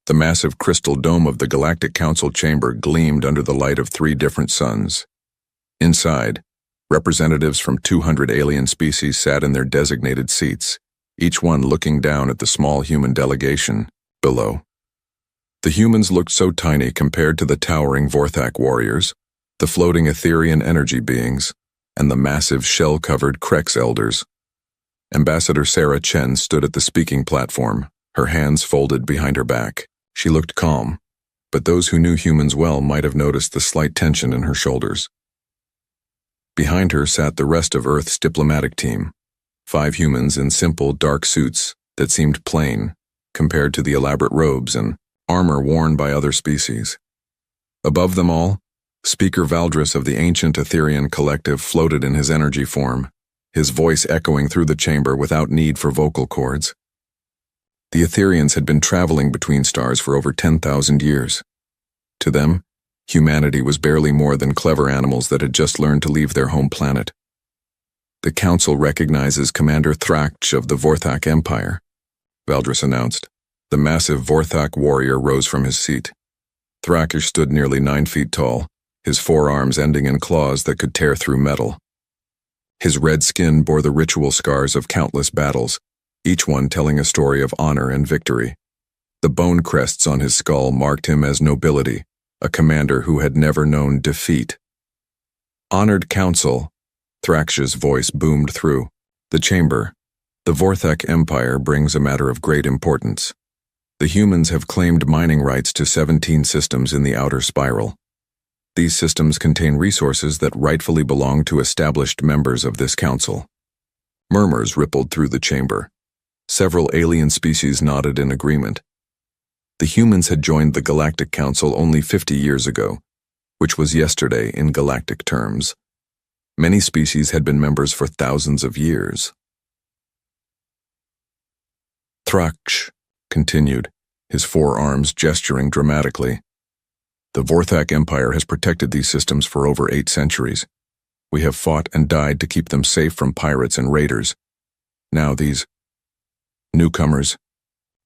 The massive crystal dome of the Galactic Council chamber gleamed under the light of 3 different suns. Inside, representatives from 200 alien species sat in their designated seats, each one looking down at the small human delegation below. The humans looked so tiny compared to the towering Vorac warriors, the floating Etherean energy beings, and the massive shell-covered Krex elders. Ambassador Sarah Chen stood at the speaking platform, her hands folded behind her back. She looked calm, but those who knew humans well might have noticed the slight tension in her shoulders. Behind her sat the rest of Earth's diplomatic team, 5 humans in simple, dark suits that seemed plain compared to the elaborate robes and armor worn by other species. Above them all, Speaker Valdris of the ancient Etherean collective floated in his energy form, his voice echoing through the chamber without need for vocal cords. The Ethereans had been traveling between stars for over 10,000 years. To them, humanity was barely more than clever animals that had just learned to leave their home planet. The Council recognizes Commander Thrakch of the Vorac Empire, Valdris announced. The massive Vorac warrior rose from his seat. Thrakch stood nearly 9 feet tall, his forearms ending in claws that could tear through metal. His red skin bore the ritual scars of countless battles, each one telling a story of honor and victory. The bone crests on his skull marked him as nobility, a commander who had never known defeat. Honored Council, Thraksh's voice boomed through the chamber. The Vorac Empire brings a matter of great importance. The humans have claimed mining rights to 17 systems in the outer spiral. These systems contain resources that rightfully belong to established members of this council. Murmurs rippled through the chamber. Several alien species nodded in agreement. The humans had joined the Galactic Council only 50 years ago, which was yesterday in galactic terms. Many species had been members for thousands of years. Thraksh continued, his forearms gesturing dramatically. The Vorac Empire has protected these systems for over 8 centuries. We have fought and died to keep them safe from pirates and raiders. Now these newcomers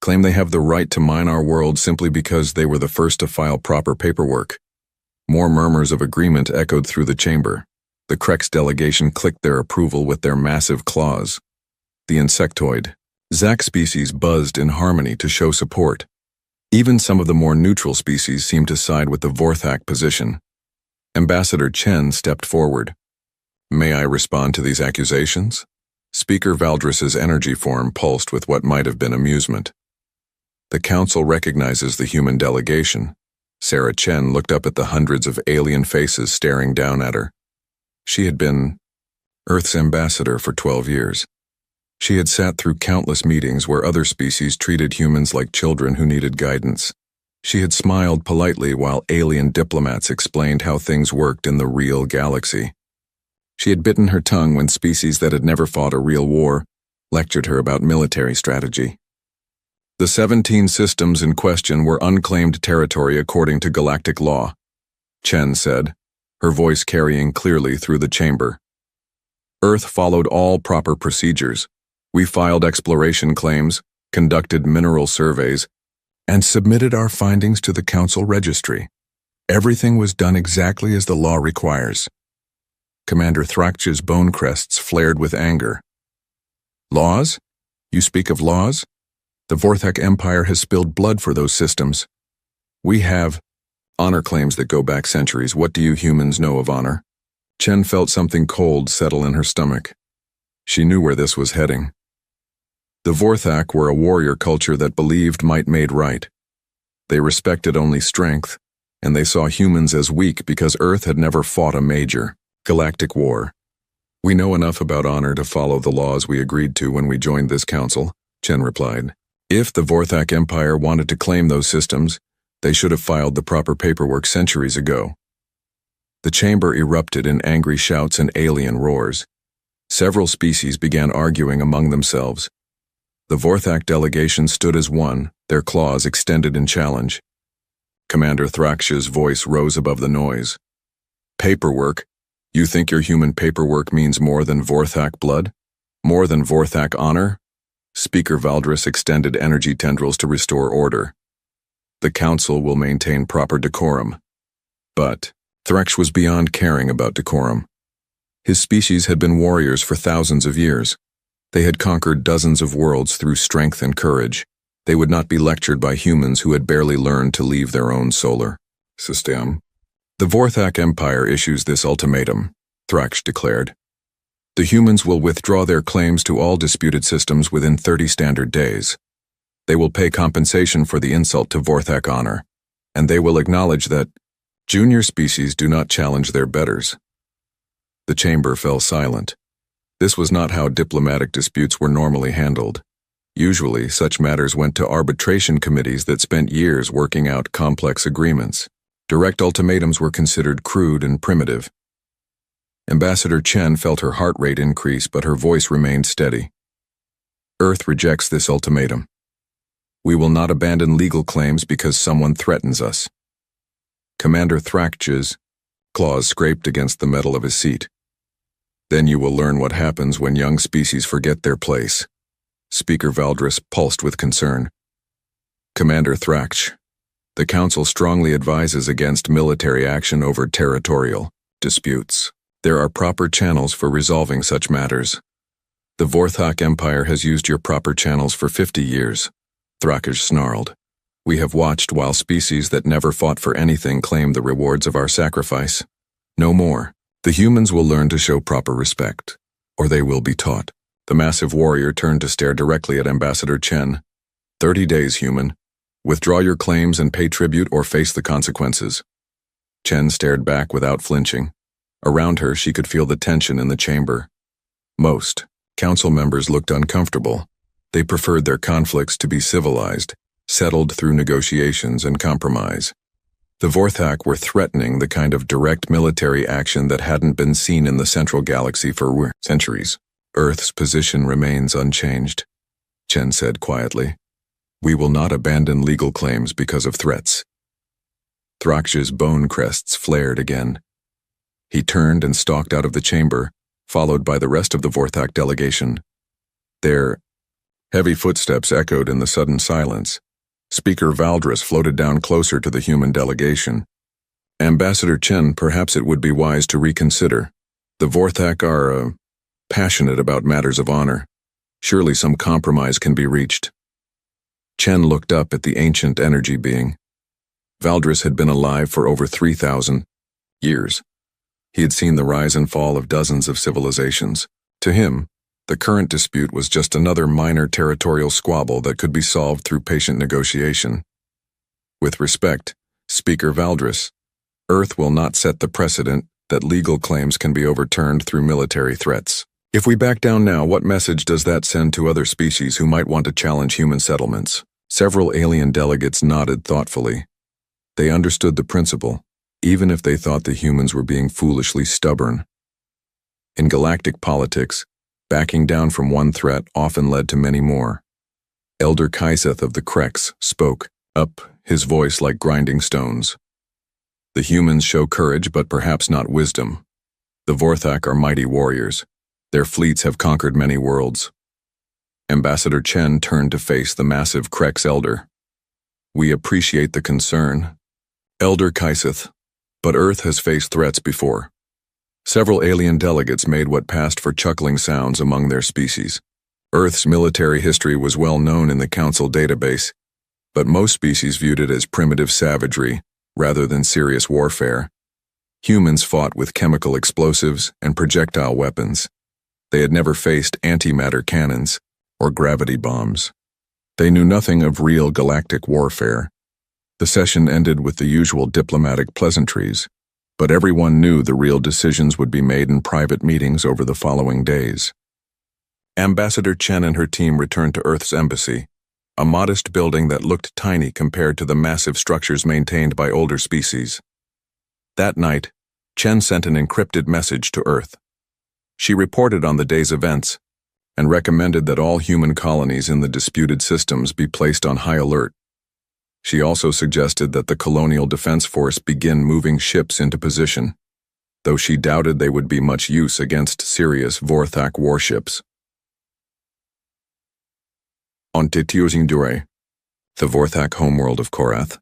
claim they have the right to mine our world simply because they were the first to file proper paperwork. More murmurs of agreement echoed through the chamber. The Krex delegation clicked their approval with their massive claws. The insectoid Zac species buzzed in harmony to show support. Even some of the more neutral species seemed to side with the Vorac position. Ambassador Chen stepped forward. May I respond to these accusations? Speaker Valdris's energy form pulsed with what might have been amusement. The council recognizes the human delegation. Sarah Chen looked up at the hundreds of alien faces staring down at her. She had been Earth's ambassador for 12 years. She had sat through countless meetings where other species treated humans like children who needed guidance. She had smiled politely while alien diplomats explained how things worked in the real galaxy. She had bitten her tongue when species that had never fought a real war lectured her about military strategy. The 17 systems in question were unclaimed territory according to galactic law, Chen said, her voice carrying clearly through the chamber. Earth followed all proper procedures. We filed exploration claims, conducted mineral surveys, and submitted our findings to the Council Registry. Everything was done exactly as the law requires. Commander Thrakch's bone crests flared with anger. Laws? You speak of laws? The Vorac Empire has spilled blood for those systems. We have honor claims that go back centuries. What do you humans know of honor? Chen felt something cold settle in her stomach. She knew where this was heading. The Vorac were a warrior culture that believed might made right. They respected only strength, and they saw humans as weak because Earth had never fought a major galactic war. We know enough about honor to follow the laws we agreed to when we joined this council, Chen replied. If the Vorac Empire wanted to claim those systems, they should have filed the proper paperwork centuries ago. The chamber erupted in angry shouts and alien roars. Several species began arguing among themselves. The Vorac delegation stood as one, their claws extended in challenge. Commander Thraksh's voice rose above the noise. Paperwork? You think your human paperwork means more than Vorac blood? More than Vorac honor? Speaker Valdris extended energy tendrils to restore order. The Council will maintain proper decorum. But Thraksh was beyond caring about decorum. His species had been warriors for thousands of years. They had conquered dozens of worlds through strength and courage. They would not be lectured by humans who had barely learned to leave their own solar system. The Vorac Empire issues this ultimatum, Thraksh declared. The humans will withdraw their claims to all disputed systems within 30 standard days. They will pay compensation for the insult to Vorac honor, and they will acknowledge that junior species do not challenge their betters. The chamber fell silent. This was not how diplomatic disputes were normally handled. Usually, such matters went to arbitration committees that spent years working out complex agreements. Direct ultimatums were considered crude and primitive. Ambassador Chen felt her heart rate increase, but her voice remained steady. Earth rejects this ultimatum. We will not abandon legal claims because someone threatens us. Commander Thraksh's claws scraped against the metal of his seat. Then you will learn what happens when young species forget their place. Speaker Valdris pulsed with concern. Commander Thraksh, the Council strongly advises against military action over territorial disputes. There are proper channels for resolving such matters. The Vorac Empire has used your proper channels for 50 years. Thraksh snarled. We have watched while species that never fought for anything claim the rewards of our sacrifice. No more. The humans will learn to show proper respect, or they will be taught. The massive warrior turned to stare directly at Ambassador Chen. 30 days, human. Withdraw your claims and pay tribute or face the consequences. Chen stared back without flinching. Around her, she could feel the tension in the chamber. Most council members looked uncomfortable. They preferred their conflicts to be civilized, settled through negotiations and compromise. The Vorac were threatening the kind of direct military action that hadn't been seen in the central galaxy for centuries. Earth's position remains unchanged, Chen said quietly. We will not abandon legal claims because of threats. Thraksh's bone crests flared again. He turned and stalked out of the chamber, followed by the rest of the Vorac delegation. Their heavy footsteps echoed in the sudden silence. Speaker Valdris floated down closer to the human delegation. Ambassador Chen, perhaps it would be wise to reconsider. The Vorac are, passionate about matters of honor. Surely some compromise can be reached. Chen looked up at the ancient energy being. Valdris had been alive for over 3,000 years. He had seen the rise and fall of dozens of civilizations. To him, the current dispute was just another minor territorial squabble that could be solved through patient negotiation. With respect, Speaker Valdris, Earth will not set the precedent that legal claims can be overturned through military threats. If we back down now, what message does that send to other species who might want to challenge human settlements? Several alien delegates nodded thoughtfully. They understood the principle, even if they thought the humans were being foolishly stubborn. In galactic politics, backing down from one threat often led to many more. Elder Kaiseth of the Krex spoke up, his voice like grinding stones. The humans show courage but perhaps not wisdom. The Vorac are mighty warriors. Their fleets have conquered many worlds. Ambassador Chen turned to face the massive Krex elder. We appreciate the concern, Elder Kaiseth, but Earth has faced threats before. Several alien delegates made what passed for chuckling sounds among their species. Earth's military history was well known in the Council database, but most species viewed it as primitive savagery rather than serious warfare. Humans fought with chemical explosives and projectile weapons. They had never faced antimatter cannons or gravity bombs. They knew nothing of real galactic warfare. The session ended with the usual diplomatic pleasantries, but everyone knew the real decisions would be made in private meetings over the following days. Ambassador Chen and her team returned to Earth's embassy, a modest building that looked tiny compared to the massive structures maintained by older species. That night, Chen sent an encrypted message to Earth. She reported on the day's events and recommended that all human colonies in the disputed systems be placed on high alert. She also suggested that the Colonial Defense Force begin moving ships into position, though she doubted they would be much use against serious Vorac warships. On Titiusing Dure, the Vorac homeworld of Korath,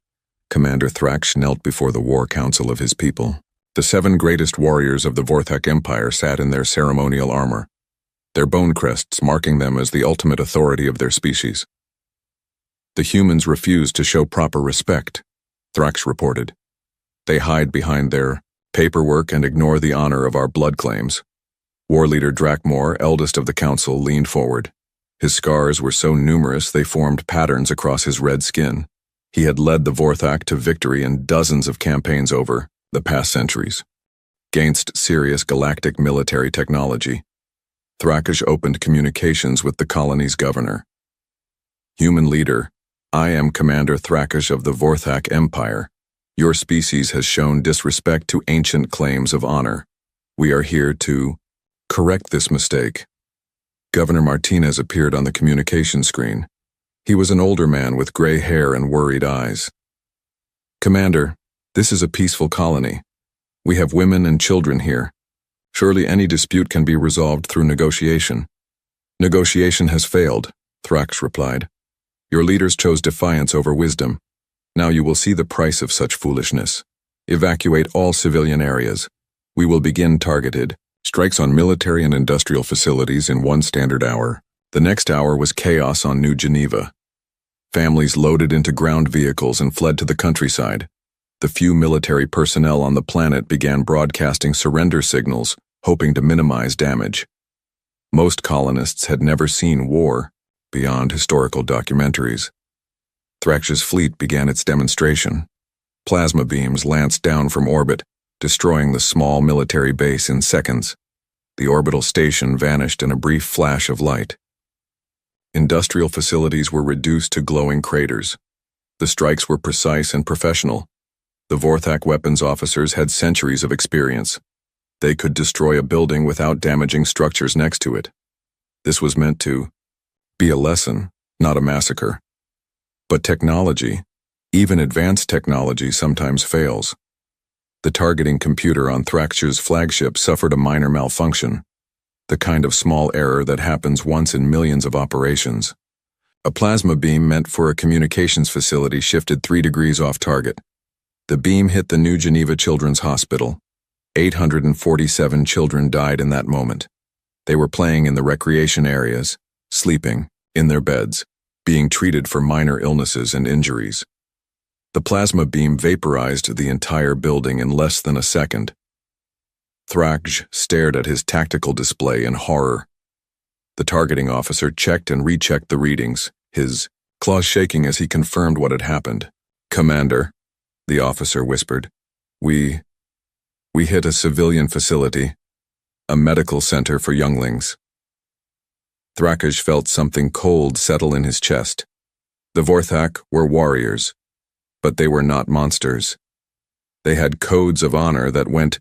Commander Thraksh knelt before the war council of his people. The 7 greatest warriors of the Vorac Empire sat in their ceremonial armor, their bone crests marking them as the ultimate authority of their species. The humans refused to show proper respect, Thraksh reported. They hide behind their paperwork and ignore the honor of our blood claims. War leader Drakmor, eldest of the council, leaned forward. His scars were so numerous they formed patterns across his red skin. He had led the Vorac to victory in dozens of campaigns over the past centuries. Against serious galactic military technology, Thraksh opened communications with the colony's governor. Human leader, I am Commander Thraksh of the Vorac Empire. Your species has shown disrespect to ancient claims of honor. We are here to correct this mistake. Governor Martinez appeared on the communication screen. He was an older man with gray hair and worried eyes. Commander, this is a peaceful colony. We have women and children here. Surely any dispute can be resolved through negotiation. Negotiation has failed, Thraksh replied. Your leaders chose defiance over wisdom. Now you will see the price of such foolishness. Evacuate all civilian areas. We will begin targeted strikes on military and industrial facilities in 1 standard hour. The next hour was chaos on New Geneva. Families loaded into ground vehicles and fled to the countryside. The few military personnel on the planet began broadcasting surrender signals, hoping to minimize damage. Most colonists had never seen war beyond historical documentaries. Thraksh's fleet began its demonstration. Plasma beams lanced down from orbit, destroying the small military base in seconds. The orbital station vanished in a brief flash of light. Industrial facilities were reduced to glowing craters. The strikes were precise and professional. The Vorac weapons officers had centuries of experience. They could destroy a building without damaging structures next to it. This was meant to be a lesson, not a massacre. But technology, even advanced technology, sometimes fails. The targeting computer on Thraksh's flagship suffered a minor malfunction, the kind of small error that happens once in millions of operations. A plasma beam meant for a communications facility shifted 3 degrees off target. The beam hit the New Geneva Children's Hospital. 847 children died in that moment. They were playing in the recreation areas, sleeping, in their beds, being treated for minor illnesses and injuries. The plasma beam vaporized the entire building in less than a second. Thraksh stared at his tactical display in horror. The targeting officer checked and rechecked the readings, his claws shaking as he confirmed what had happened. Commander, the officer whispered, we hit a civilian facility, a medical center for younglings. Thraksh felt something cold settle in his chest. The Vorac were warriors, but they were not monsters. They had codes of honor that went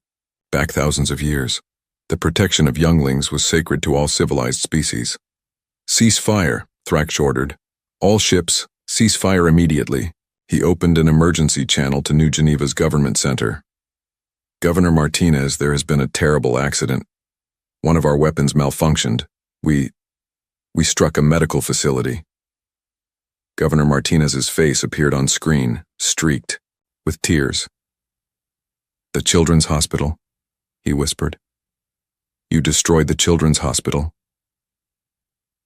back thousands of years. The protection of younglings was sacred to all civilized species. Cease fire, Thraksh ordered. All ships, cease fire immediately. He opened an emergency channel to New Geneva's government center. Governor Martinez, there has been a terrible accident. One of our weapons malfunctioned. We struck a medical facility. Governor Martinez's face appeared on screen, streaked, with tears. The children's hospital, he whispered. You destroyed the children's hospital.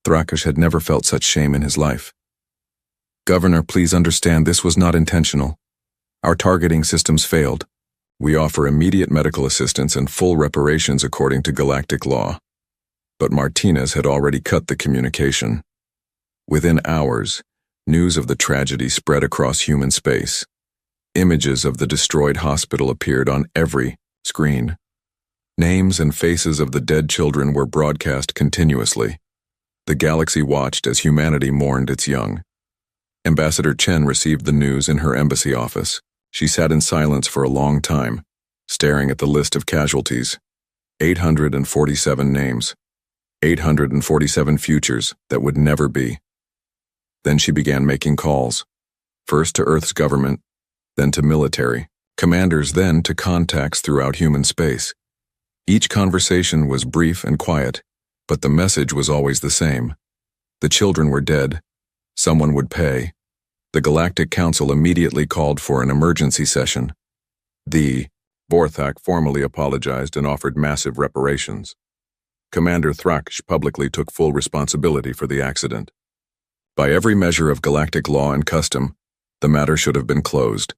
Thraksh had never felt such shame in his life. Governor, please understand this was not intentional. Our targeting systems failed. We offer immediate medical assistance and full reparations according to Galactic law. But Martinez had already cut the communication. Within hours, news of the tragedy spread across human space. Images of the destroyed hospital appeared on every screen. Names and faces of the dead children were broadcast continuously. The galaxy watched as humanity mourned its young. Ambassador Chen received the news in her embassy office. She sat in silence for a long time, staring at the list of casualties. 847 names. 847 futures that would never be. Then she began making calls, first to Earth's government, then to military commanders, then to contacts throughout human space. Each conversation was brief and quiet, but the message was always the same. The children were dead. Someone would pay. The Galactic Council immediately called for an emergency session. The Vorac formally apologized and offered massive reparations. Commander Thraksh publicly took full responsibility for the accident. By every measure of galactic law and custom, the matter should have been closed.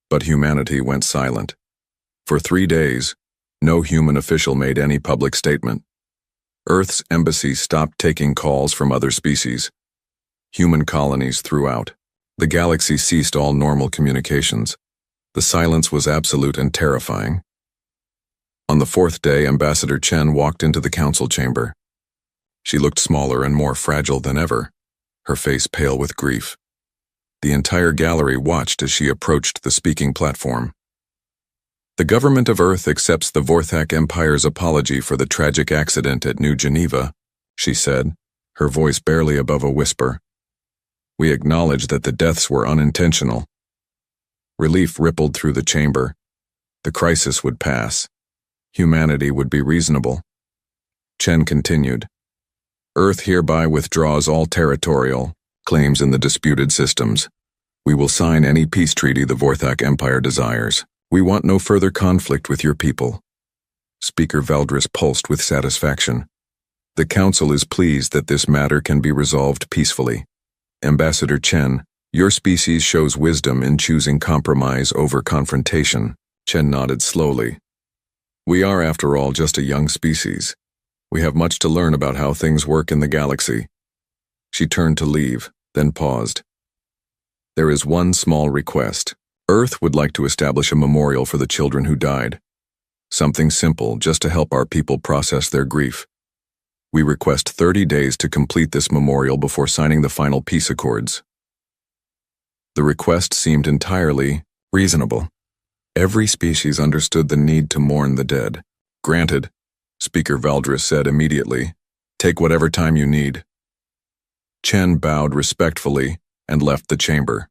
But humanity went silent. For 3 days, no human official made any public statement. Earth's embassy stopped taking calls from other species. Human colonies throughout. The galaxy ceased all normal communications. The silence was absolute and terrifying. On the 4th day, Ambassador Chen walked into the council chamber. She looked smaller and more fragile than ever, her face pale with grief. The entire gallery watched as she approached the speaking platform. The government of Earth accepts the Vorac Empire's apology for the tragic accident at New Geneva, she said, her voice barely above a whisper. We acknowledge that the deaths were unintentional. Relief rippled through the chamber. The crisis would pass. Humanity would be reasonable. Chen continued. Earth hereby withdraws all territorial claims in the disputed systems. We will sign any peace treaty the Vorac Empire desires. We want no further conflict with your people. Speaker Valdris pulsed with satisfaction. The Council is pleased that this matter can be resolved peacefully. Ambassador Chen, your species shows wisdom in choosing compromise over confrontation. Chen nodded slowly. We are, after all, just a young species. We have much to learn about how things work in the galaxy. She turned to leave, then paused. There is one small request. Earth would like to establish a memorial for the children who died. Something simple, just to help our people process their grief. We request 30 days to complete this memorial before signing the final peace accords. The request seemed entirely reasonable. Every species understood the need to mourn the dead. Granted, Speaker Valdris said immediately. Take whatever time you need. Chen bowed respectfully and left the chamber.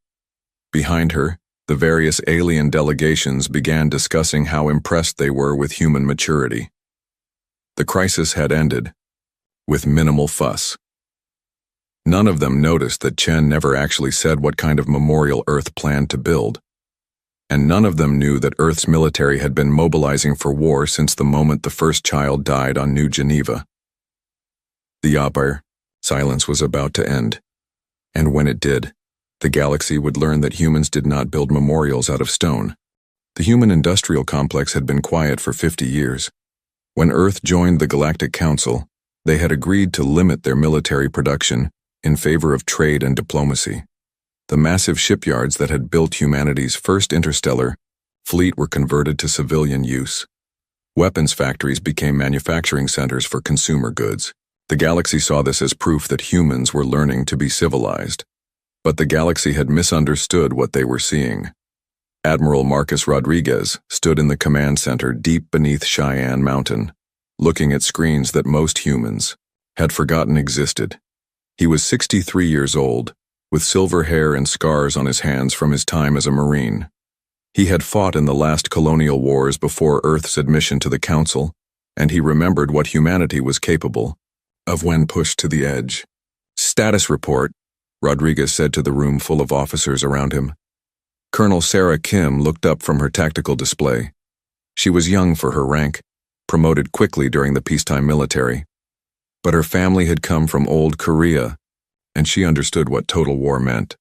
Behind her, the various alien delegations began discussing how impressed they were with human maturity. The crisis had ended, with minimal fuss. None of them noticed that Chen never actually said what kind of memorial Earth planned to build. And none of them knew that Earth's military had been mobilizing for war since the moment the first child died on New Geneva. The Empire silence was about to end, and when it did, the galaxy would learn that humans did not build memorials out of stone. The human industrial complex had been quiet for 50 years. When Earth joined the Galactic Council, they had agreed to limit their military production in favor of trade and diplomacy. The massive shipyards that had built humanity's first interstellar fleet were converted to civilian use. Weapons factories became manufacturing centers for consumer goods. The galaxy saw this as proof that humans were learning to be civilized. But the galaxy had misunderstood what they were seeing. Admiral Marcus Rodriguez stood in the command center deep beneath Cheyenne Mountain, looking at screens that most humans had forgotten existed. He was 63 years old, with silver hair and scars on his hands from his time as a Marine. He had fought in the last colonial wars before Earth's admission to the Council, and he remembered what humanity was capable of when pushed to the edge. Status report, Rodriguez said to the room full of officers around him. Colonel Sarah Kim looked up from her tactical display. She was young for her rank, promoted quickly during the peacetime military. But her family had come from old Korea, and she understood what total war meant.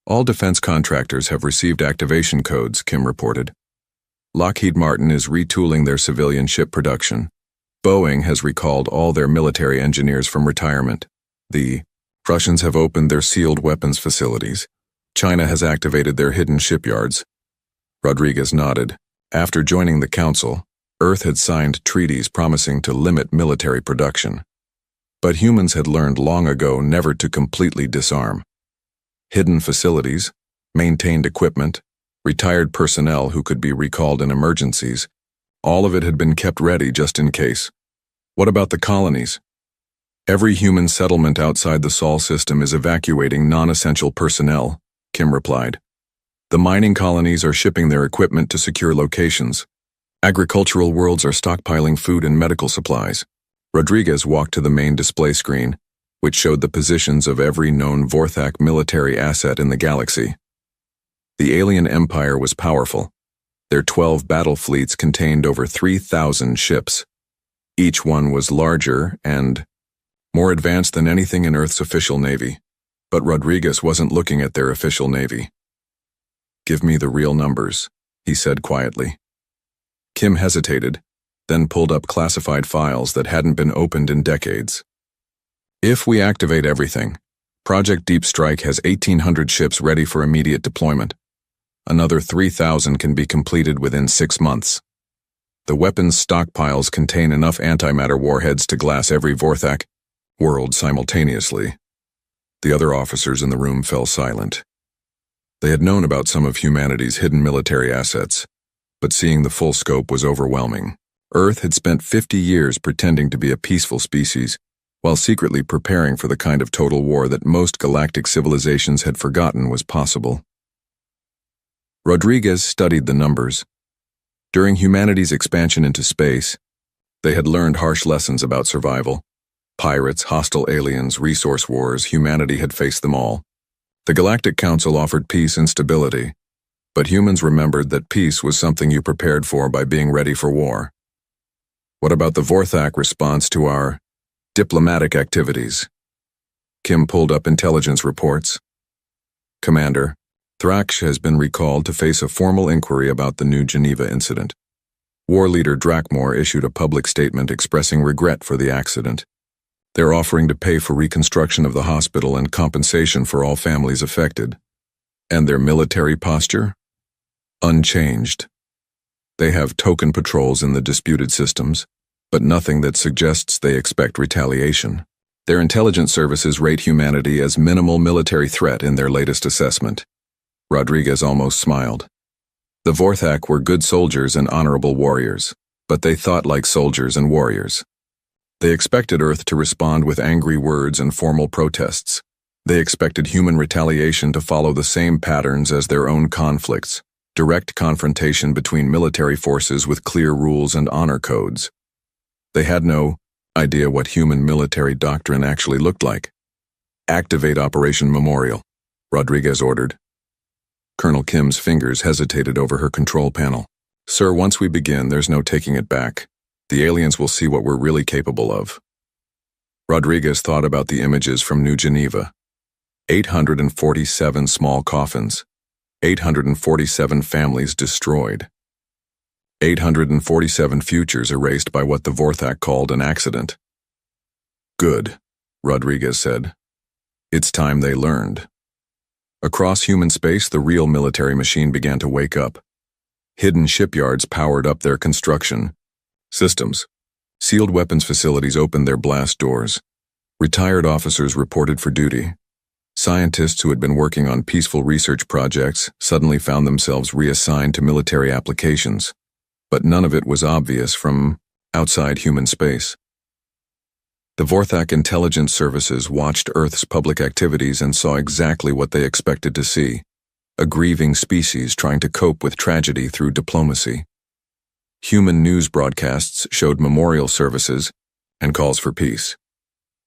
All defense contractors have received activation codes, Kim reported. Lockheed Martin is retooling their civilian ship production. Boeing has recalled all their military engineers from retirement. The Russians have opened their sealed weapons facilities. China has activated their hidden shipyards. Rodriguez nodded. After joining the Council, Earth had signed treaties promising to limit military production. But humans had learned long ago never to completely disarm. Hidden facilities, maintained equipment, retired personnel who could be recalled in emergencies, all of it had been kept ready just in case. What about the colonies? Every human settlement outside the Sol system is evacuating non-essential personnel, Kim replied. The mining colonies are shipping their equipment to secure locations. Agricultural worlds are stockpiling food and medical supplies. Rodriguez walked to the main display screen, which showed the positions of every known Vorthak military asset in the galaxy. The alien empire was powerful. Their 12 battle fleets contained over 3,000 ships. Each one was larger and more advanced than anything in Earth's official navy. But Rodriguez wasn't looking at their official navy. "Give me the real numbers," he said quietly. Kim hesitated, then pulled up classified files that hadn't been opened in decades. "If we activate everything, Project Deep Strike has 1,800 ships ready for immediate deployment. Another 3,000 can be completed within 6 months. The weapons stockpiles contain enough antimatter warheads to glass every Vorthak world simultaneously." The other officers in the room fell silent. They had known about some of humanity's hidden military assets, but seeing the full scope was overwhelming. Earth had spent 50 years pretending to be a peaceful species, while secretly preparing for the kind of total war that most galactic civilizations had forgotten was possible. Rodriguez studied the numbers. During humanity's expansion into space, they had learned harsh lessons about survival. Pirates, hostile aliens, resource wars, humanity had faced them all. The Galactic Council offered peace and stability, but humans remembered that peace was something you prepared for by being ready for war. "What about the Vorthak response to our diplomatic activities?" Kim pulled up intelligence reports. "Commander, Thraksh has been recalled to face a formal inquiry about the new Geneva incident. War leader Drakmor issued a public statement expressing regret for the accident. They're offering to pay for reconstruction of the hospital and compensation for all families affected. And their military posture? Unchanged. They have token patrols in the disputed systems, but nothing that suggests they expect retaliation. Their intelligence services rate humanity as minimal military threat in their latest assessment." Rodriguez almost smiled. The Vorthak were good soldiers and honorable warriors, but they thought like soldiers and warriors. They expected Earth to respond with angry words and formal protests. They expected human retaliation to follow the same patterns as their own conflicts, direct confrontation between military forces with clear rules and honor codes. They had no idea what human military doctrine actually looked like. "Activate Operation Memorial," Rodriguez ordered. Colonel Kim's fingers hesitated over her control panel. "Sir, once we begin, there's no taking it back. The aliens will see what we're really capable of." Rodriguez thought about the images from New Geneva. 847 small coffins. 847 families destroyed. 847 futures erased by what the Vorthak called an accident. "Good," Rodriguez said. "It's time they learned." Across human space, the real military machine began to wake up. Hidden shipyards powered up their construction systems. Sealed weapons facilities opened their blast doors. Retired officers reported for duty. Scientists who had been working on peaceful research projects suddenly found themselves reassigned to military applications, but none of it was obvious from outside human space. The Vorthak intelligence services watched Earth's public activities and saw exactly what they expected to see: a grieving species trying to cope with tragedy through diplomacy. Human news broadcasts showed memorial services and calls for peace.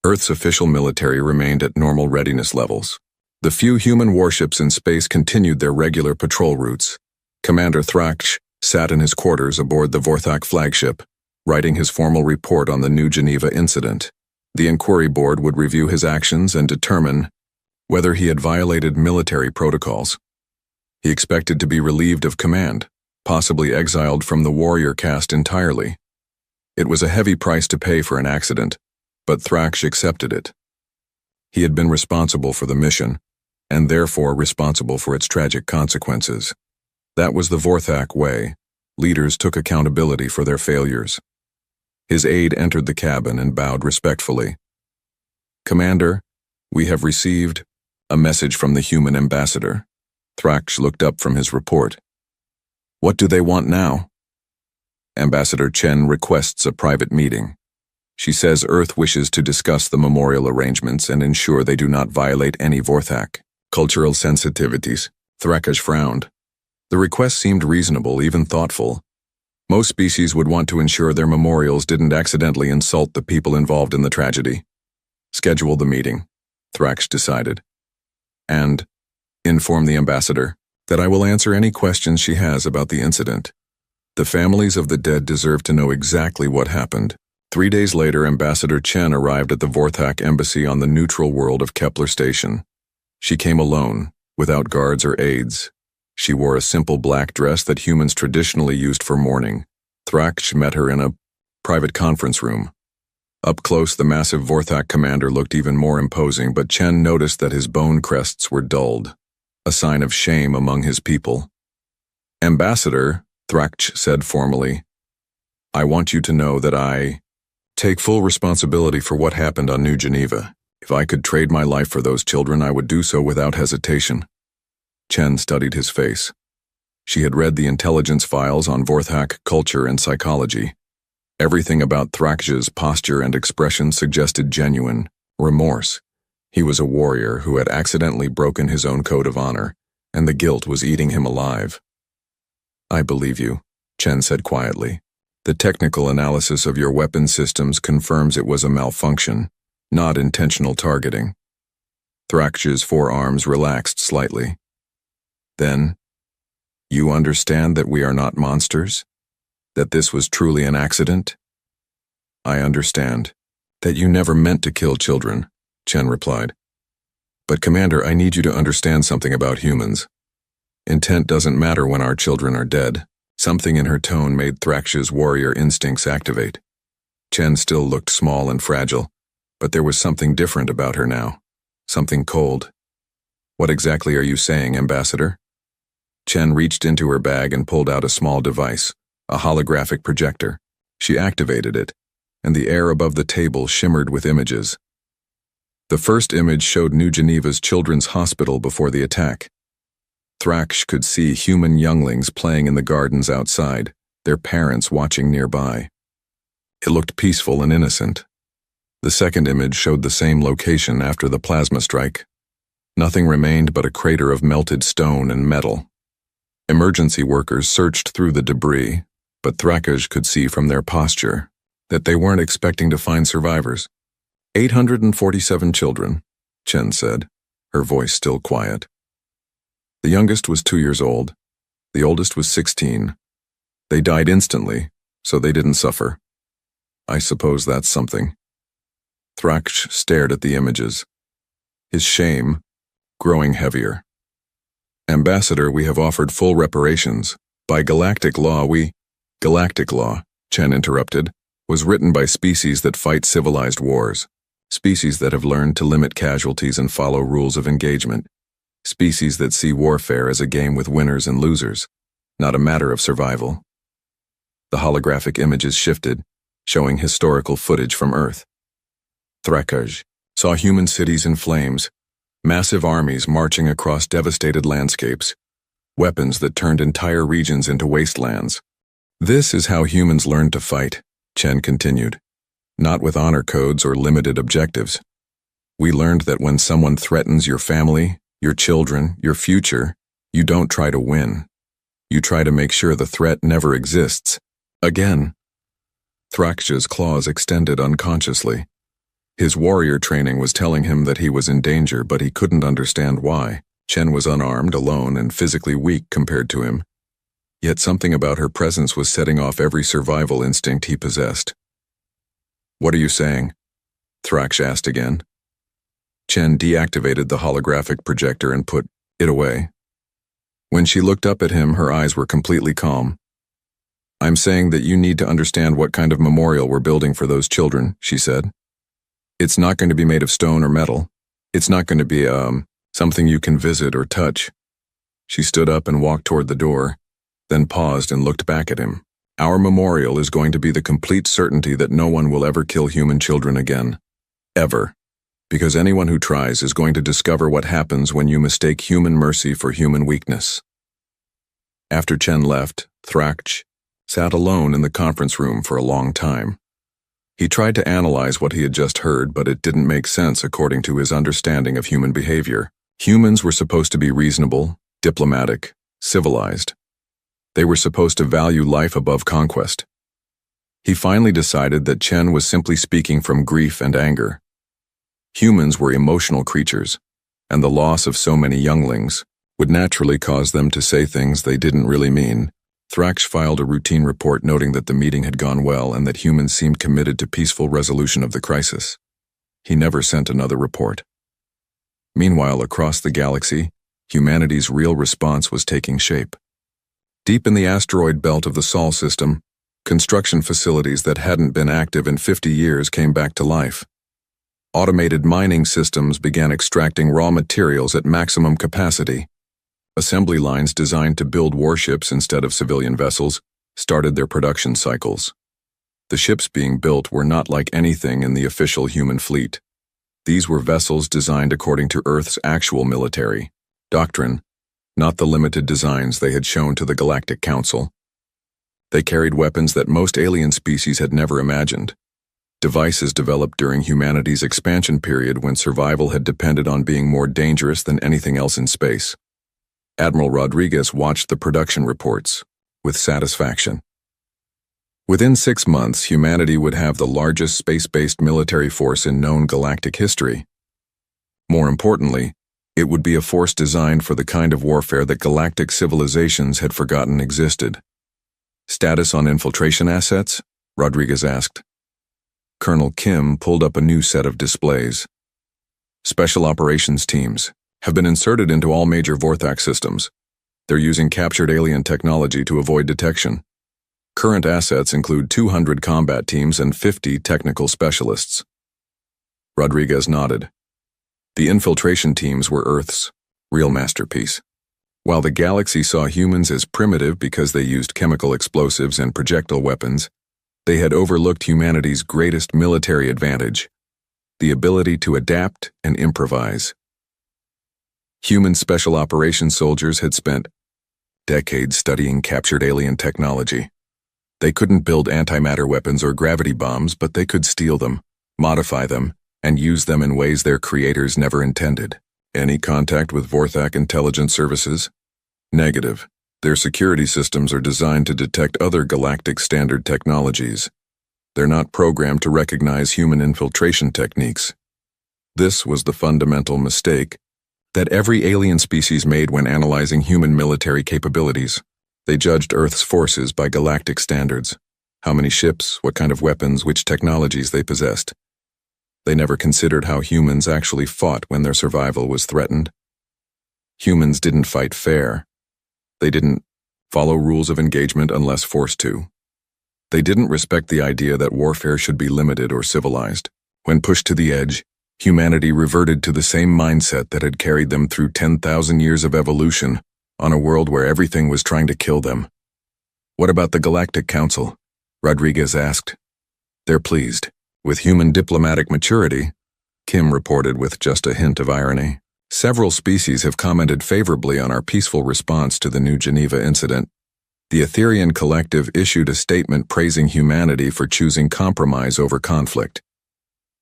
Earth's official military remained at normal readiness levels. The few human warships in space continued their regular patrol routes. Commander Thraksh sat in his quarters aboard the Vorthak flagship, writing his formal report on the New Geneva incident. The inquiry board would review his actions and determine whether he had violated military protocols. He expected to be relieved of command, possibly exiled from the warrior caste entirely. It was a heavy price to pay for an accident, but Thraksh accepted it. He had been responsible for the mission, and therefore responsible for its tragic consequences. That was the Vorthak way. Leaders took accountability for their failures. His aide entered the cabin and bowed respectfully. "Commander, we have received a message from the human ambassador." Thraksh looked up from his report. "What do they want now?" "Ambassador Chen requests a private meeting. She says Earth wishes to discuss the memorial arrangements and ensure they do not violate any Vorthak cultural sensitivities." Thraksh frowned. The request seemed reasonable, even thoughtful. Most species would want to ensure their memorials didn't accidentally insult the people involved in the tragedy. Schedule the meeting, Thrax decided, and inform the ambassador that I will answer any questions she has about the incident. The families of the dead deserve to know exactly what happened. 3 days later, Ambassador Chen arrived at the Vorac embassy on the neutral world of Kepler Station. She came alone, without guards or aides. She wore a simple black dress that humans traditionally used for mourning. Thrax met her in a private conference room. Up close, the massive Vorac commander looked even more imposing, but Chen noticed that his bone crests were dulled, a sign of shame among his people. Ambassador, Thrax said formally, I want you to know that I take full responsibility for what happened on New Geneva. If I could trade my life for those children, I would do so without hesitation. Chen studied his face. She had read the intelligence files on Vorac culture and psychology. Everything about Thrax's posture and expression suggested genuine remorse. He was a warrior who had accidentally broken his own code of honor, and the guilt was eating him alive. I believe you, Chen said quietly. The technical analysis of your weapon systems confirms it was a malfunction, not intentional targeting. Thrax's forearms relaxed slightly. Then, you understand that we are not monsters? That this was truly an accident? I understand. That you never meant to kill children, Chen replied. But Commander, I need you to understand something about humans. Intent doesn't matter when our children are dead. Something in her tone made Thrax's warrior instincts activate. Chen still looked small and fragile, but there was something different about her now. Something cold. What exactly are you saying, Ambassador? Chen reached into her bag and pulled out a small device, a holographic projector. She activated it, and the air above the table shimmered with images. The first image showed New Geneva's children's hospital before the attack. Thrax could see human younglings playing in the gardens outside, their parents watching nearby. It looked peaceful and innocent. The second image showed the same location after the plasma strike. Nothing remained but a crater of melted stone and metal. Emergency workers searched through the debris, but Thrax could see from their posture that they weren't expecting to find survivors. 847 children, Chen said, her voice still quiet. The youngest was 2 years old. The oldest was 16. They died instantly, so they didn't suffer. I suppose that's something. Thrax stared at the images, his shame growing heavier. Ambassador, we have offered full reparations. By galactic law, Galactic law, Chen interrupted, was written by species that fight civilized wars. Species that have learned to limit casualties and follow rules of engagement. Species that see warfare as a game with winners and losers, not a matter of survival. The holographic images shifted, showing historical footage from Earth. Thrax saw human cities in flames, massive armies marching across devastated landscapes, weapons that turned entire regions into wastelands. This is how humans learned to fight, Chen continued, not with honor codes or limited objectives. We learned that when someone threatens your family, your children, your future, you don't try to win. You try to make sure the threat never exists. Again. Thrax's claws extended unconsciously. His warrior training was telling him that he was in danger, but he couldn't understand why. Chen was unarmed, alone, and physically weak compared to him. Yet something about her presence was setting off every survival instinct he possessed. What are you saying? Thrax asked again. Chen deactivated the holographic projector and put it away. When she looked up at him, her eyes were completely calm. I'm saying that you need to understand what kind of memorial we're building for those children, she said. It's not going to be made of stone or metal. It's not going to be, something you can visit or touch. She stood up and walked toward the door, then paused and looked back at him. Our memorial is going to be the complete certainty that no one will ever kill human children again. Ever. Because anyone who tries is going to discover what happens when you mistake human mercy for human weakness. After Chen left, Thrax sat alone in the conference room for a long time. He tried to analyze what he had just heard, but it didn't make sense according to his understanding of human behavior. Humans were supposed to be reasonable, diplomatic, civilized. They were supposed to value life above conquest. He finally decided that Chen was simply speaking from grief and anger. Humans were emotional creatures, and the loss of so many younglings would naturally cause them to say things they didn't really mean. Thrax filed a routine report noting that the meeting had gone well and that humans seemed committed to peaceful resolution of the crisis. He never sent another report. Meanwhile, across the galaxy, humanity's real response was taking shape. Deep in the asteroid belt of the Sol system, construction facilities that hadn't been active in 50 years came back to life. Automated mining systems began extracting raw materials at maximum capacity. Assembly lines designed to build warships instead of civilian vessels started their production cycles. The ships being built were not like anything in the official human fleet. These were vessels designed according to Earth's actual military doctrine, not the limited designs they had shown to the Galactic Council. They carried weapons that most alien species had never imagined. Devices developed during humanity's expansion period when survival had depended on being more dangerous than anything else in space. Admiral Rodriguez watched the production reports with satisfaction. Within 6 months, humanity would have the largest space-based military force in known galactic history. More importantly, it would be a force designed for the kind of warfare that galactic civilizations had forgotten existed. Status on infiltration assets? Rodriguez asked. Colonel Kim pulled up a new set of displays. Special operations teams have been inserted into all major Vorac systems. They're using captured alien technology to avoid detection. Current assets include 200 combat teams and 50 technical specialists. Rodriguez nodded. The infiltration teams were Earth's real masterpiece. While the galaxy saw humans as primitive because they used chemical explosives and projectile weapons, they had overlooked humanity's greatest military advantage, the ability to adapt and improvise. Human special operations soldiers had spent decades studying captured alien technology. They couldn't build antimatter weapons or gravity bombs, but they could steal them, modify them, and use them in ways their creators never intended. Any contact with Vorac intelligence services? Negative. Their security systems are designed to detect other galactic standard technologies. They're not programmed to recognize human infiltration techniques. This was the fundamental mistake that every alien species made when analyzing human military capabilities. They judged Earth's forces by galactic standards. How many ships, what kind of weapons, which technologies they possessed. They never considered how humans actually fought when their survival was threatened. Humans didn't fight fair. They didn't follow rules of engagement unless forced to. They didn't respect the idea that warfare should be limited or civilized. When pushed to the edge, humanity reverted to the same mindset that had carried them through 10,000 years of evolution on a world where everything was trying to kill them. What about the Galactic Council? Rodriguez asked. They're pleased. With human diplomatic maturity, Kim reported with just a hint of irony. Several species have commented favorably on our peaceful response to the New Geneva incident. The Etherian Collective issued a statement praising humanity for choosing compromise over conflict.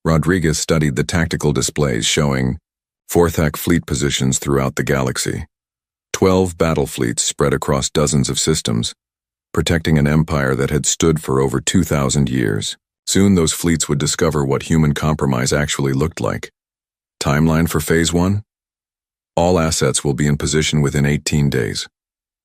Rodriguez studied the tactical displays showing Vorac fleet positions throughout the galaxy. 12 battle fleets spread across dozens of systems, protecting an empire that had stood for over 2,000 years. Soon those fleets would discover what human compromise actually looked like. Timeline for Phase 1? All assets will be in position within 18 days.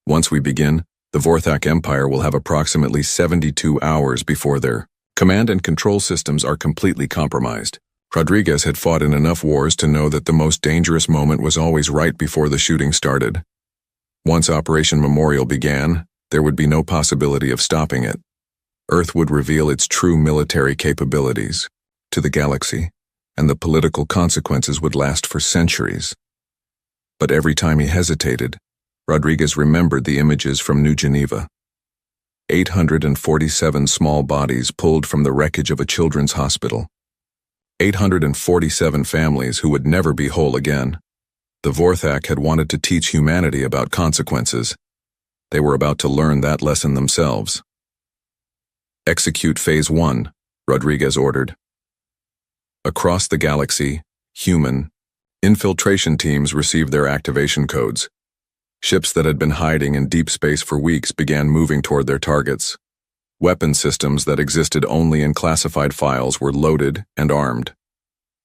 Once we begin, the Vorac Empire will have approximately 72 hours before their command and control systems are completely compromised. Rodriguez had fought in enough wars to know that the most dangerous moment was always right before the shooting started. Once Operation Memorial began, there would be no possibility of stopping it. Earth would reveal its true military capabilities to the galaxy, and the political consequences would last for centuries. But every time he hesitated, Rodriguez remembered the images from New Geneva. 847 small bodies pulled from the wreckage of a children's hospital. 847 families who would never be whole again. The Vorac had wanted to teach humanity about consequences. They were about to learn that lesson themselves. Execute Phase 1, Rodriguez ordered. Across the galaxy, human infiltration teams received their activation codes. Ships that had been hiding in deep space for weeks began moving toward their targets. Weapon systems that existed only in classified files were loaded and armed.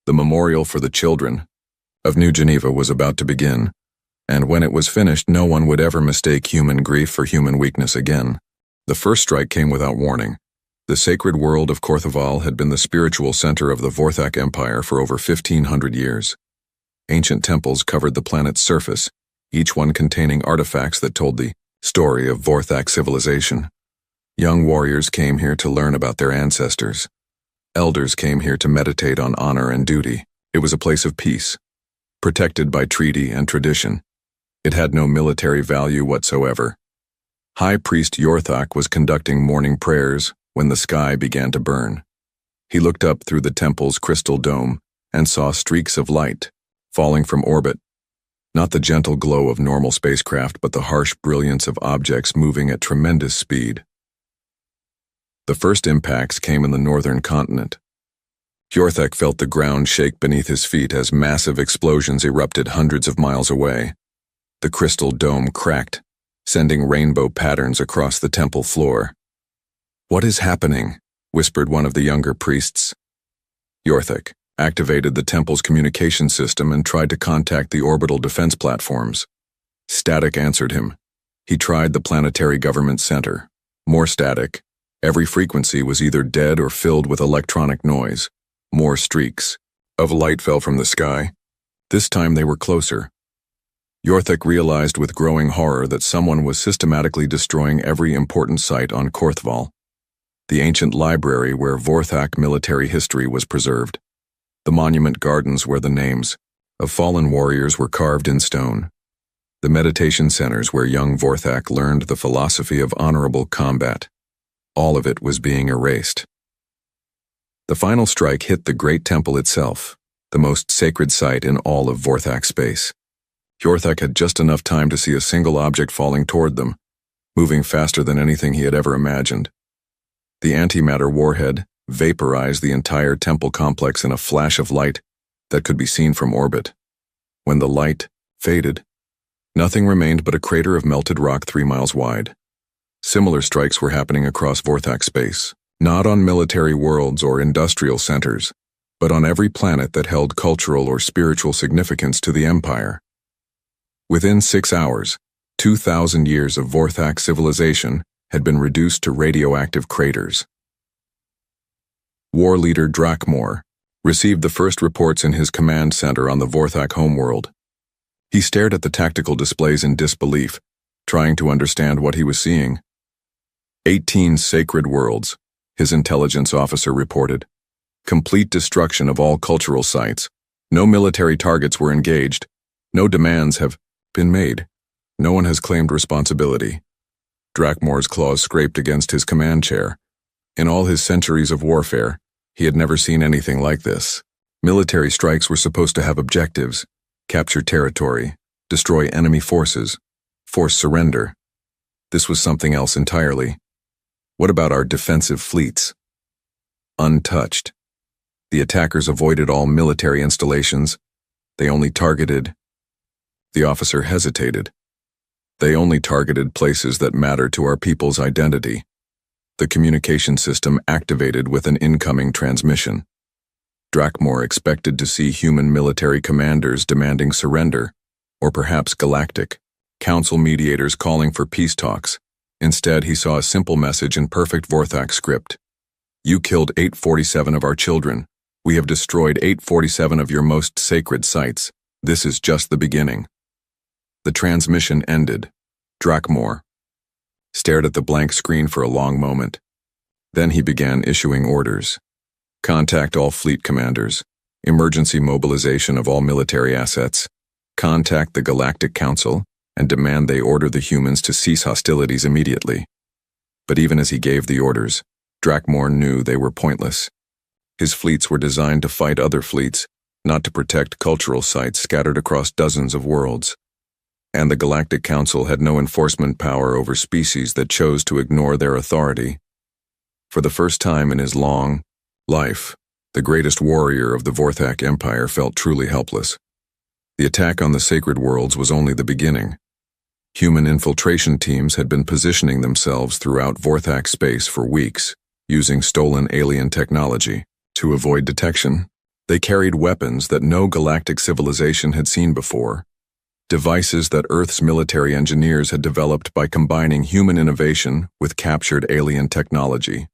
The memorial for the children of New Geneva was about to begin, and when it was finished, no one would ever mistake human grief for human weakness again. The first strike came without warning. The sacred world of Korthoval had been the spiritual center of the Vorac Empire for over 1,500 years. Ancient temples covered the planet's surface, each one containing artifacts that told the story of Vorac civilization. Young warriors came here to learn about their ancestors. Elders came here to meditate on honor and duty. It was a place of peace, protected by treaty and tradition. It had no military value whatsoever. High Priest Yorthak was conducting morning prayers when the sky began to burn. He looked up through the temple's crystal dome and saw streaks of light falling from orbit. Not the gentle glow of normal spacecraft, but the harsh brilliance of objects moving at tremendous speed. The first impacts came in the northern continent. Yorthak felt the ground shake beneath his feet as massive explosions erupted hundreds of miles away. The crystal dome cracked, sending rainbow patterns across the temple floor. "What is happening?" whispered one of the younger priests. Yorthak activated the temple's communication system and tried to contact the orbital defense platforms. Static answered him. He tried the planetary government center. More static. Every frequency was either dead or filled with electronic noise. More streaks of light fell from the sky. This time they were closer. Yorthak realized with growing horror that someone was systematically destroying every important site on Korthoval, the ancient library where Vorac military history was preserved, the monument gardens where the names of fallen warriors were carved in stone, the meditation centers where young Vorac learned the philosophy of honorable combat. All of it was being erased. The final strike hit the great temple itself, the most sacred site in all of Vorac space. Yorthak had just enough time to see a single object falling toward them, moving faster than anything he had ever imagined. The antimatter warhead vaporized the entire temple complex in a flash of light that could be seen from orbit. When the light faded, nothing remained but a crater of melted rock 3 miles wide. Similar strikes were happening across Vorac space, not on military worlds or industrial centers, but on every planet that held cultural or spiritual significance to the Empire. Within 6 hours, 2,000 years of Vorac civilization had been reduced to radioactive craters. War leader Drakmor received the first reports in his command center on the Vorac homeworld. He stared at the tactical displays in disbelief, trying to understand what he was seeing. 18 sacred worlds, his intelligence officer reported. Complete destruction of all cultural sites. No military targets were engaged. No demands have been made. No one has claimed responsibility. Drakmor's claws scraped against his command chair. In all his centuries of warfare, he had never seen anything like this. Military strikes were supposed to have objectives: capture territory, destroy enemy forces, force surrender. This was something else entirely. What about our defensive fleets? Untouched. The attackers avoided all military installations. They only targeted... The officer hesitated. They only targeted places that matter to our people's identity. The communication system activated with an incoming transmission. Drakmor expected to see human military commanders demanding surrender, or perhaps Galactic council mediators calling for peace talks. Instead, he saw a simple message in perfect Vorac script. "You killed 847 of our children. We have destroyed 847 of your most sacred sites. This is just the beginning." The transmission ended. Drakmor stared at the blank screen for a long moment. Then he began issuing orders. Contact all fleet commanders. Emergency mobilization of all military assets. Contact the Galactic Council and demand they order the humans to cease hostilities immediately. But even as he gave the orders, Drakmor knew they were pointless. His fleets were designed to fight other fleets, not to protect cultural sites scattered across dozens of worlds. And the Galactic Council had no enforcement power over species that chose to ignore their authority. For the first time in his long life, the greatest warrior of the Vorac Empire felt truly helpless. The attack on the sacred worlds was only the beginning. Human infiltration teams had been positioning themselves throughout Vorac space for weeks, using stolen alien technology to avoid detection. They carried weapons that no galactic civilization had seen before, devices that Earth's military engineers had developed by combining human innovation with captured alien technology.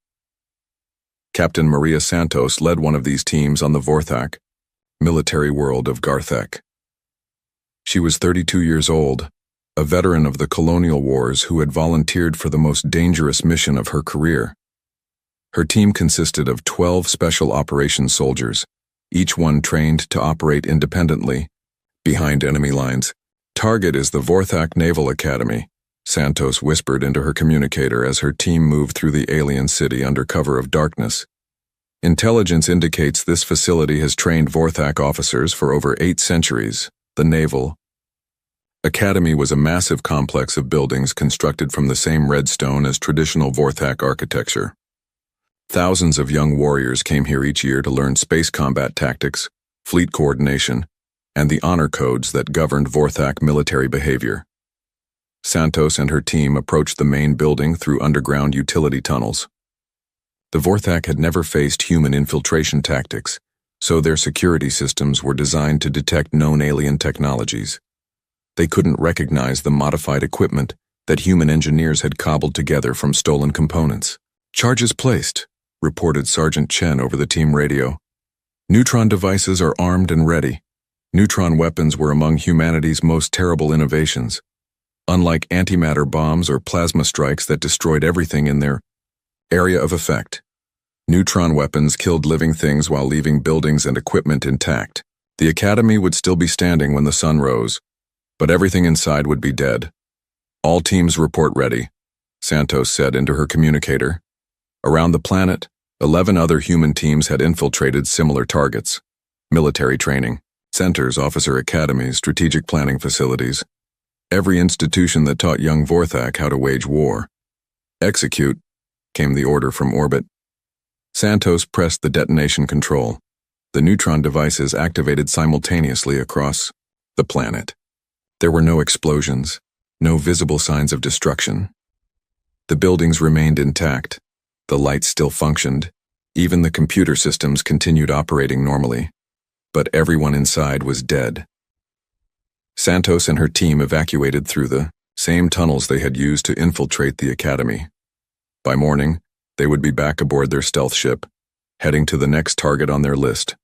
Captain Maria Santos led one of these teams on the Vorac, military world of Garthek. She was 32 years old, a veteran of the colonial wars who had volunteered for the most dangerous mission of her career. Her team consisted of 12 special operations soldiers, each one trained to operate independently, behind enemy lines. "Target is the Vorac Naval Academy," Santos whispered into her communicator as her team moved through the alien city under cover of darkness. "Intelligence indicates this facility has trained Vorac officers for over 8 centuries. The Naval Academy was a massive complex of buildings constructed from the same red stone as traditional Vorac architecture. Thousands of young warriors came here each year to learn space combat tactics, fleet coordination, and the honor codes that governed Vorac military behavior. Santos and her team approached the main building through underground utility tunnels. The Vorac had never faced human infiltration tactics, so their security systems were designed to detect known alien technologies. They couldn't recognize the modified equipment that human engineers had cobbled together from stolen components. "Charges placed," reported Sergeant Chen over the team radio. "Neutron devices are armed and ready." Neutron weapons were among humanity's most terrible innovations. Unlike antimatter bombs or plasma strikes that destroyed everything in their area of effect, neutron weapons killed living things while leaving buildings and equipment intact. The Academy would still be standing when the sun rose, but everything inside would be dead. "All teams report ready," Santos said into her communicator. Around the planet, 11 other human teams had infiltrated similar targets: military training centers, officer academies, strategic planning facilities, every institution that taught young Vorac how to wage war. "Execute," came the order from orbit. Santos pressed the detonation control. The neutron devices activated simultaneously across the planet. There were no explosions, no visible signs of destruction. The buildings remained intact. The lights still functioned. Even the computer systems continued operating normally. But everyone inside was dead. Santos and her team evacuated through the same tunnels they had used to infiltrate the Academy. By morning, they would be back aboard their stealth ship, heading to the next target on their list.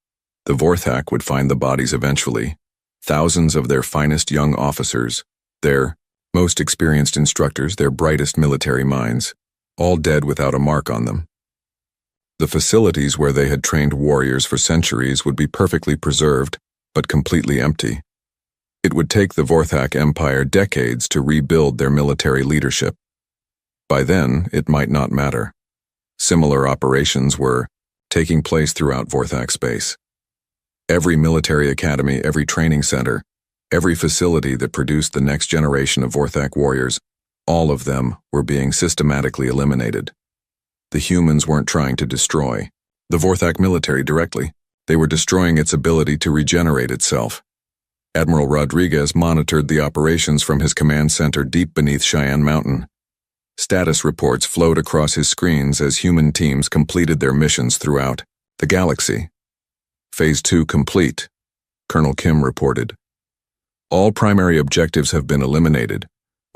The Vorac would find the bodies eventually. Thousands of their finest young officers, their most experienced instructors, their brightest military minds, all dead without a mark on them. The facilities where they had trained warriors for centuries would be perfectly preserved, but completely empty. It would take the Vorac Empire decades to rebuild their military leadership. By then, it might not matter. Similar operations were taking place throughout Vorac space. Every military academy, every training center, every facility that produced the next generation of Vorac warriors, all of them were being systematically eliminated. The humans weren't trying to destroy the Vorac military directly. They were destroying its ability to regenerate itself. Admiral Rodriguez monitored the operations from his command center deep beneath Cheyenne Mountain. Status reports flowed across his screens as human teams completed their missions throughout the galaxy. Phase 2 complete, Colonel Kim reported. All primary objectives have been eliminated.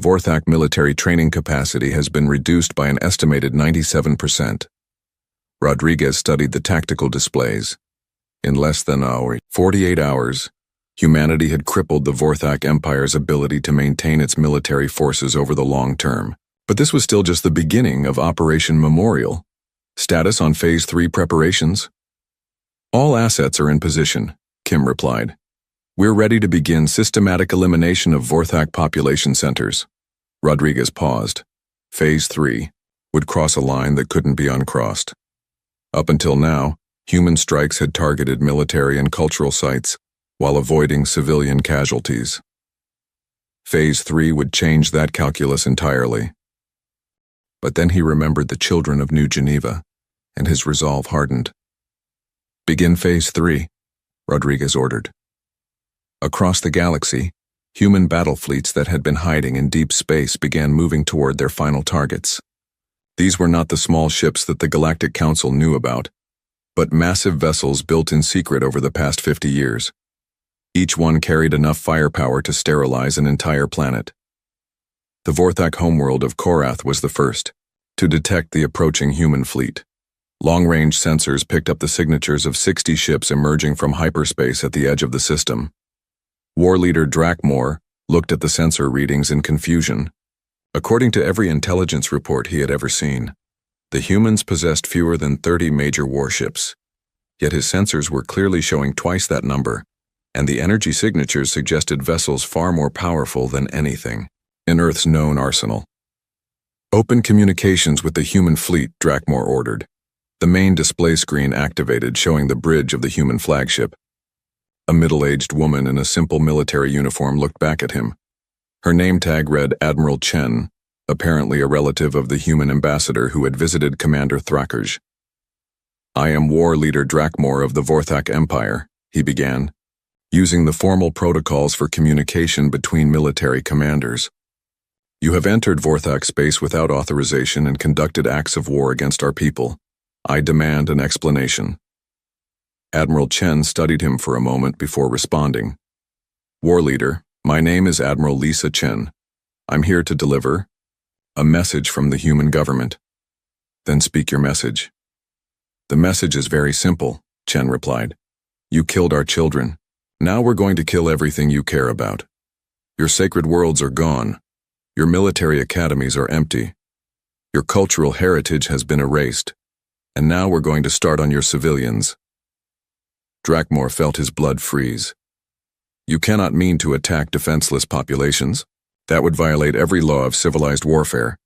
Vorac military training capacity has been reduced by an estimated 97%. Rodriguez studied the tactical displays. In less than 48 hours, humanity had crippled the Vorac Empire's ability to maintain its military forces over the long term. But this was still just the beginning of Operation Memorial. Status on Phase 3 preparations? "All assets are in position," Kim replied. "We're ready to begin systematic elimination of Vorac population centers." Rodriguez paused. Phase 3 would cross a line that couldn't be uncrossed. Up until now, human strikes had targeted military and cultural sites while avoiding civilian casualties. Phase 3 would change that calculus entirely. But then he remembered the children of New Geneva, and his resolve hardened. "Begin Phase 3, Rodriguez ordered. Across the galaxy, human battle fleets that had been hiding in deep space began moving toward their final targets. These were not the small ships that the Galactic Council knew about, but massive vessels built in secret over the past 50 years. Each one carried enough firepower to sterilize an entire planet. The Vorac homeworld of Korath was the first to detect the approaching human fleet. Long-range sensors picked up the signatures of 60 ships emerging from hyperspace at the edge of the system. War leader Drakmor looked at the sensor readings in confusion. According to every intelligence report he had ever seen, the humans possessed fewer than 30 major warships. Yet his sensors were clearly showing twice that number, and the energy signatures suggested vessels far more powerful than anything in Earth's known arsenal. Open communications with the human fleet, Drakmor ordered. The main display screen activated, showing the bridge of the human flagship. A middle-aged woman in a simple military uniform looked back at him. Her name tag read Admiral Chen, apparently a relative of the human ambassador who had visited Commander Thrakaj. "I am war leader Drakmor of the Vorac Empire," he began, using the formal protocols for communication between military commanders. "You have entered Vorac space without authorization and conducted acts of war against our people. I demand an explanation." Admiral Chen studied him for a moment before responding. "War leader, my name is Admiral Lisa Chen. I'm here to deliver a message from the human government." "Then speak your message." "The message is very simple," Chen replied. "You killed our children. Now we're going to kill everything you care about. Your sacred worlds are gone. Your military academies are empty. Your cultural heritage has been erased. And now we're going to start on your civilians." Drakmor felt his blood freeze. "You cannot mean to attack defenseless populations. That would violate every law of civilized warfare."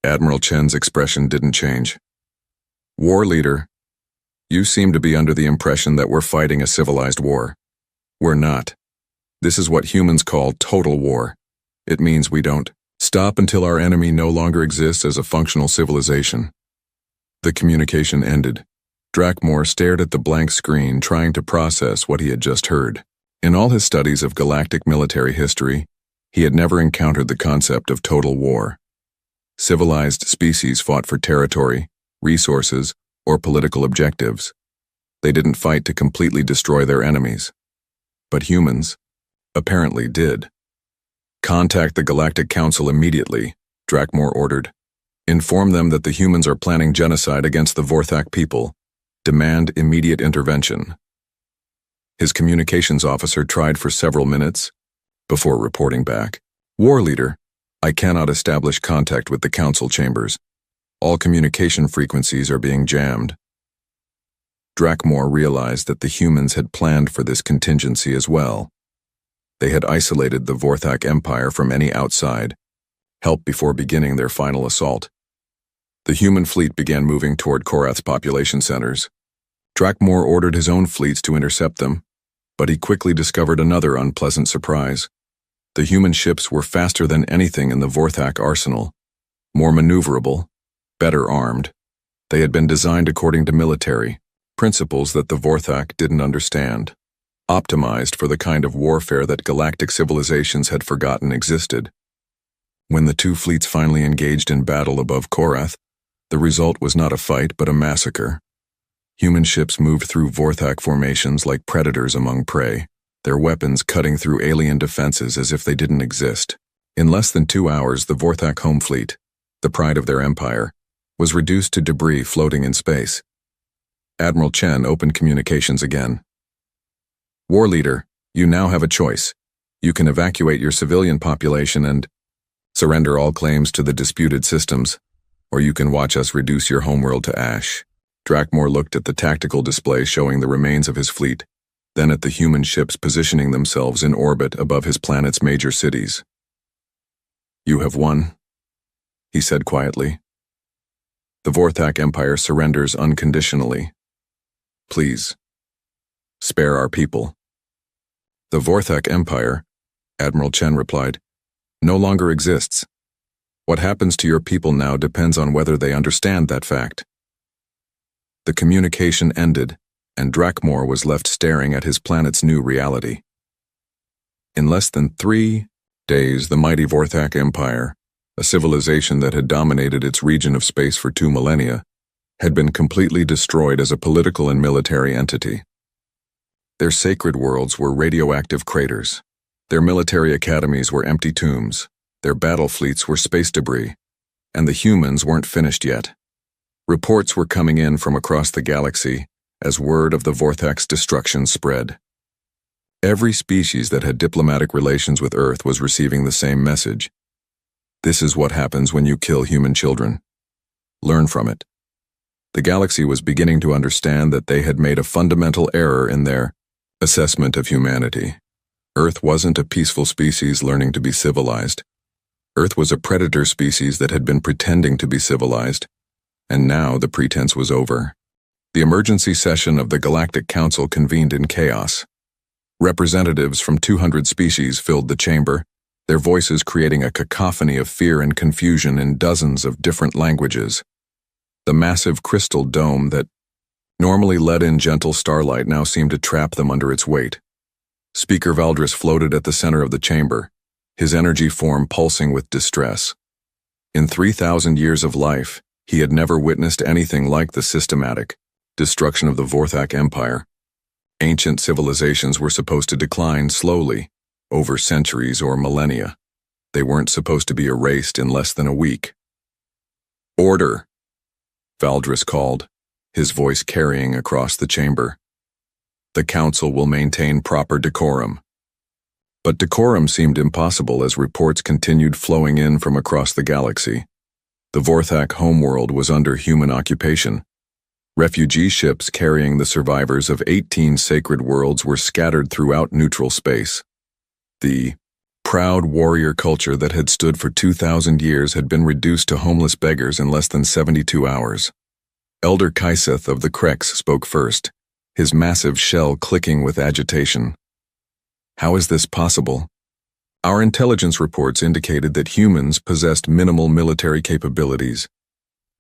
Admiral Chen's expression didn't change. "War leader, you seem to be under the impression that we're fighting a civilized war. We're not. This is what humans call total war. It means we don't stop until our enemy no longer exists as a functional civilization." The communication ended. Drakmor stared at the blank screen, trying to process what he had just heard. In all his studies of galactic military history, he had never encountered the concept of total war. Civilized species fought for territory, resources, or political objectives. They didn't fight to completely destroy their enemies. But humans apparently did. "Contact the Galactic Council immediately," Drakmor ordered. "Inform them that the humans are planning genocide against the Vorac people. Demand immediate intervention." His communications officer tried for several minutes before reporting back. "War leader, I cannot establish contact with the council chambers. All communication frequencies are being jammed." Drakmor realized that the humans had planned for this contingency as well. They had isolated the Vorac Empire from any outside help before beginning their final assault. The human fleet began moving toward Korath's population centers. Drakmor ordered his own fleets to intercept them, but he quickly discovered another unpleasant surprise. The human ships were faster than anything in the Vorac arsenal, more maneuverable, better armed. They had been designed according to military principles that the Vorac didn't understand, optimized for the kind of warfare that galactic civilizations had forgotten existed. When the two fleets finally engaged in battle above Korath, the result was not a fight but a massacre. Human ships moved through Vorac formations like predators among prey, their weapons cutting through alien defenses as if they didn't exist. In less than 2 hours, the Vorac home fleet, the pride of their empire, was reduced to debris floating in space. Admiral Chen opened communications again. "War leader, you now have a choice. You can evacuate your civilian population and surrender all claims to the disputed systems, or you can watch us reduce your homeworld to ash." Drakmor looked at the tactical display showing the remains of his fleet, then at the human ships positioning themselves in orbit above his planet's major cities. "You have won," he said quietly. "The Vorac Empire surrenders unconditionally. Please, spare our people." "The Vorac Empire," Admiral Chen replied, "no longer exists. What happens to your people now depends on whether they understand that fact." The communication ended, and Drakmor was left staring at his planet's new reality. In less than 3 days, the mighty Vorac Empire, a civilization that had dominated its region of space for 2 millennia, had been completely destroyed as a political and military entity. Their sacred worlds were radioactive craters. Their military academies were empty tombs. Their battle fleets were space debris. And the humans weren't finished yet. Reports were coming in from across the galaxy as word of the Vorthak's destruction spread. Every species that had diplomatic relations with Earth was receiving the same message. This is what happens when you kill human children. Learn from it. The galaxy was beginning to understand that they had made a fundamental error in their assessment of humanity. Earth wasn't a peaceful species learning to be civilized. Earth was a predator species that had been pretending to be civilized, and now the pretense was over. The emergency session of the Galactic Council convened in chaos. Representatives from 200 species filled the chamber, their voices creating a cacophony of fear and confusion in dozens of different languages. The massive crystal dome that normally let in gentle starlight now seemed to trap them under its weight. Speaker Valdris floated at the center of the chamber, his energy form pulsing with distress. In 3,000 years of life, he had never witnessed anything like the systematic destruction of the Vorthak Empire. Ancient civilizations were supposed to decline slowly, over centuries or millennia. They weren't supposed to be erased in less than a week. "Order," Valdris called, his voice carrying across the chamber. "The council will maintain proper decorum." But decorum seemed impossible as reports continued flowing in from across the galaxy. The Vorthak homeworld was under human occupation. Refugee ships carrying the survivors of 18 sacred worlds were scattered throughout neutral space. The proud warrior culture that had stood for 2,000 years had been reduced to homeless beggars in less than 72 hours. Elder Kaiseth of the Krex spoke first, his massive shell clicking with agitation. "How is this possible? Our intelligence reports indicated that humans possessed minimal military capabilities.